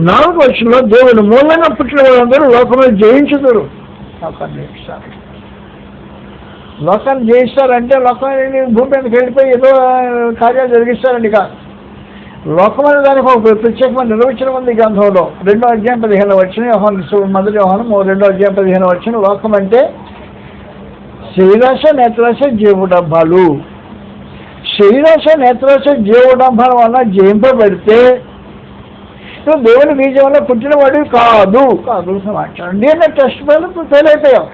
4వ వచనంలో దేవుని మూలంగా పుట్టిన వాళ్ళందరూ లోకంలో జయించుతారు. లోకాన్ని జయిస్తారంటే లోకాన్ని భూమి మీదకి వెళ్ళిపోయి ఏదో కార్యాలు జరిగిస్తారండి కాదు. లోకమైన దానికి ఒక ప్రత్యేకమైన నిర్వచనం ఉంది గ్రంథంలో. 2వ అధ్యాయం 15వ వచనం, మొదటి యోహాను 2వ అధ్యాయం 15వ వచనం. లోకం అంటే శరీరాశ నేత్రాశ జీవడంబాలు. శరీరాశ నేత్రాశ జీవడంబాల వల్ల జయింపబడితే దేవుని బీజం వల్ల పుట్టినవాడు కాదు సమాచారం. DNA టెస్ట్ వల్ల ఫెయిల్ అయిపోయావు.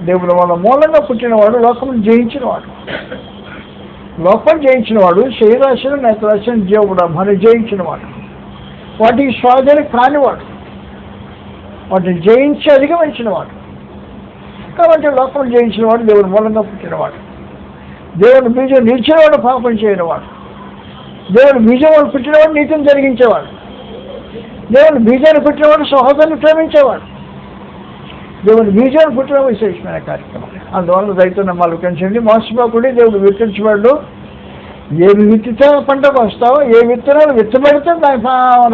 దేవుడు వాళ్ళ మూలంగా పుట్టినవాడు లోకం జయించినవాడు. లోకం జయించినవాడు శరీరాశను నేత్రాశను జీవబుడాన్ని జయించినవాడు. వాటికి స్వాధీనం కానివాడు, వాటిని జయించి అధిగమించినవాడు. కాబట్టి లోకం జయించినవాడు దేవుని మూలంగా పుట్టినవాడు. దేవుని బీజం నిలిచినవాడు పాపం చేయనివాడు. దేవుని బీజం వాడు పుట్టినవాడు నీతిని జరిగించేవాడు. దేవుని బీజాన్ని పుట్టినవాడు సహోదరుని ప్రేమించేవాడు. దేవుని బీజాన్ని పుట్టిన విశేషమైన కార్యక్రమం. అందువల్ల రైతు నమ్మాలు పెంచండి. మోసపోకుండా దేవుడు విత్తరించేవాడు. ఏమి విత్తితే పంట వస్తావు, ఏ విత్తనాలు విత్తబడితే దాని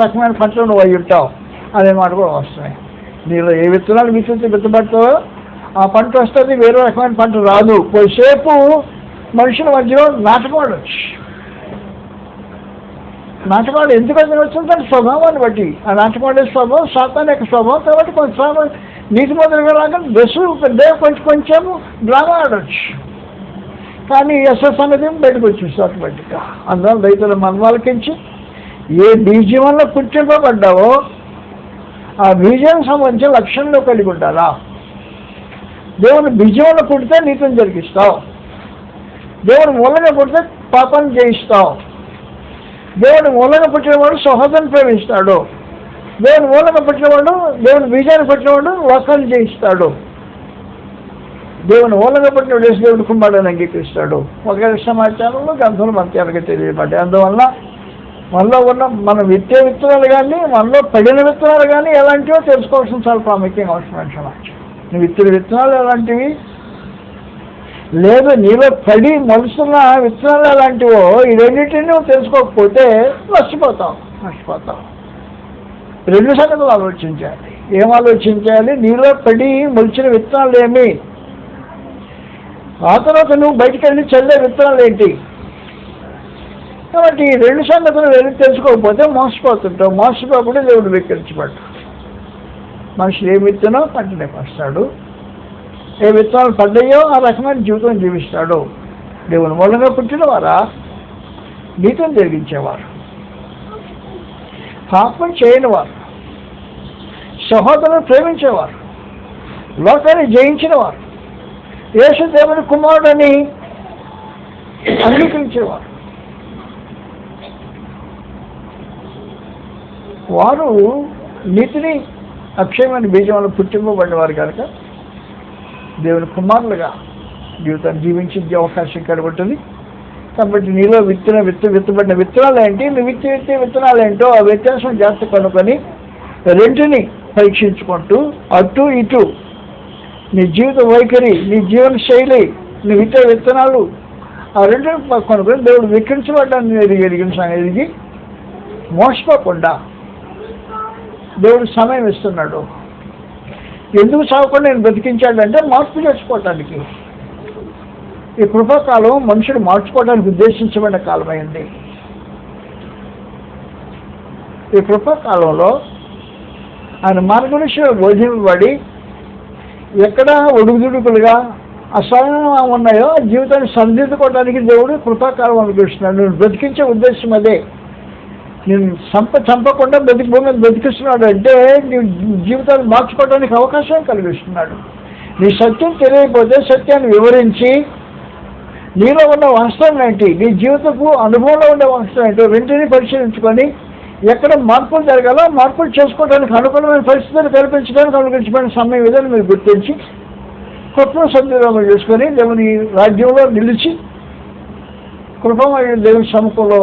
రకమైన పంటలు నువ్వు అయ్యి ఉంటావు అనే మాట కూడా వస్తున్నాయి. నీలో ఏ విత్తనాలు విత్తబడతావో ఆ పంట వస్తుంది, వేరే రకమైన పంట రాదు. కొద్దిసేపు మనుషుల మధ్యలో నాటకం ఆడవచ్చు. నాటకాలు ఎందుకు వచ్చింది? దాని స్వభావాన్ని బట్టి. ఆ నాటకం ఆడే స్వభావం సాతాన్ యొక్క స్వభావం. కాబట్టి కొంచెం నీతి మొదలుగా రాగా కొంచెం కొంచెం డ్రామా ఆడవచ్చు. కానీ అసలు సంగతి బయటకు వచ్చేసి ఆటోమేటిక్గా. అందువల్ల రైతుల మనవాళ్ళకించి ఏ బీజం వల్ల పుట్టింపబడ్డావో ఆ బీజానికి సంబంధించిన లక్షణంలో కలిగి ఉండాలా. దేవుని బీజం వల్ల పుడితే నీతిని జరిగిస్తావు. దేవుని మూలంగా పుడితే పాపాన్ని జయిస్తావు. దేవుని మూలంగా పుట్టినవాడు సహోదరుని ప్రేమిస్తాడు. దేవుని మూలంగా పుట్టినవాడు, దేవుని బీజాన్ని పుట్టినవాడు లోకాన్ని జయిస్తాడు. దేవుని మూలంగా పుట్టిన దేవుని కుమారుడిని అంగీకరిస్తాడు. ఒక సమాచారంలో గ్రంథంలో మనకి అలాగే తెలియబడ్డాయి. అందువల్ల మనలో ఉన్న మన విత్తే విత్తనాలు కానీ మనలో పడిన విత్తనాలు కానీ ఎలాంటివో తెలుసుకోవాల్సిన చాలా ప్రాముఖ్యంగా అవసరమైన సమాచారం. నువ్వు విత్తిన విత్తనాలు ఎలాంటివి లేదు, నీలో పడి మొలుస్తున్న విత్తనాలు ఎలాంటివో ఈ రెండింటినీ నువ్వు తెలుసుకోకపోతే నష్టపోతావు. రెండు సంగతులు ఆలోచించాలి. ఏం ఆలోచించాలి? నీలో పడి మొలిచిన విత్తనాలు ఏమి, ఆ తర్వాత నువ్వు బయటికి వెళ్ళి చల్లే విత్తనాలు ఏంటి. కాబట్టి ఈ రెండు సంగతులు వెళ్ళి తెలుసుకోకపోతే మోసపోతుంటావు. మోసపోకుండా దేవుడు వికరించబడ్డాడు. మనుషులు ఏ విత్తనో పంటనే పస్తాడు. ఏ విత్తనాలు పడ్డాయో ఆ రకమైన జీవితం జీవిస్తాడు. దేవుని మూలంగా పుట్టిన వారా నీతిని జరిగించేవారు, పాపం చేయని వారు, సహోదరులను ప్రేమించేవారు, లోకాన్ని జయించిన వారు, యేసు దేవుని కుమారుడని అంగీకరించేవారు. వారు నీతిని అక్షయమైన బీజం వల్ల పుట్టింపబడినవారు కనుక దేవుని కుమారులుగా జీవితాన్ని జీవించే అవకాశం కలుగుతుంది. కాబట్టి నీలో విత్తబడిన విత్తనాలు ఏంటి, నువ్వు విత్తే విత్తనాలు ఏంటో ఆ వ్యత్యాసం జాగ్రత్త కనుకొని రెంటిని పరీక్షించుకుంటూ అటు ఇటు నీ జీవిత వైఖరి, నీ జీవన శైలి, నీ విత్తే విత్తనాలు ఆ రెంటిని కొనుక్కొని దేవుడు వికరించబడ్డాన్ని ఎరిగి మోసపోకుండా దేవుడు సమయం ఇస్తున్నాడు. ఎందుకు చావకుండా నేను బ్రతికించాడంటే మార్పు చేసుకోవటానికి. ఈ కృపాకాలం మనుషుడు మార్చుకోవడానికి ఉద్దేశించబడిన కాలమైంది. ఈ కృపాకాలంలో ఆయన మార్గదర్శనం బోధింపబడి ఎక్కడ ఒడుగుదుడుకులుగా అసహనంగా ఉన్నాయో జీవితాన్ని సరిదిద్దుకోవడానికి దేవుడు కృపాకాలం అనుగ్రహిస్తున్నాడు. నేను బ్రతికించే ఉద్దేశం అదే. నేను చంపకుండా భూమి బ్రతికిస్తున్నాడు అంటే నీ జీవితాన్ని మార్చుకోవడానికి అవకాశం కలిగిస్తున్నాడు. నీ సత్యం తెలియకపోతే సత్యాన్ని వివరించి నీలో ఉన్న వాస్తవం ఏంటి, నీ జీవితపు అనుభవంలో ఉండే వాస్తవం ఏంటో రెంటిని పరిశీలించుకొని ఎక్కడ మార్పులు జరగాలో మార్పులు చేసుకోవడానికి అనుకూలమైన పరిస్థితులు కల్పించడానికి అనుకరించబడిన సమయం విధానం మీరు గుర్తించి కృపను సద్వినియోగం చేసుకొని దేవుని రాజ్యంలో నిలిచి కృపమైన దేవుని సముఖంలో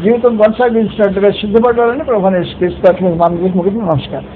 జీవితం కొనసాగించినట్టుగా సిద్ధపడాలని ప్రభువుని యేసుక్రీస్తు మనకి ముగింపు. నమస్కారం.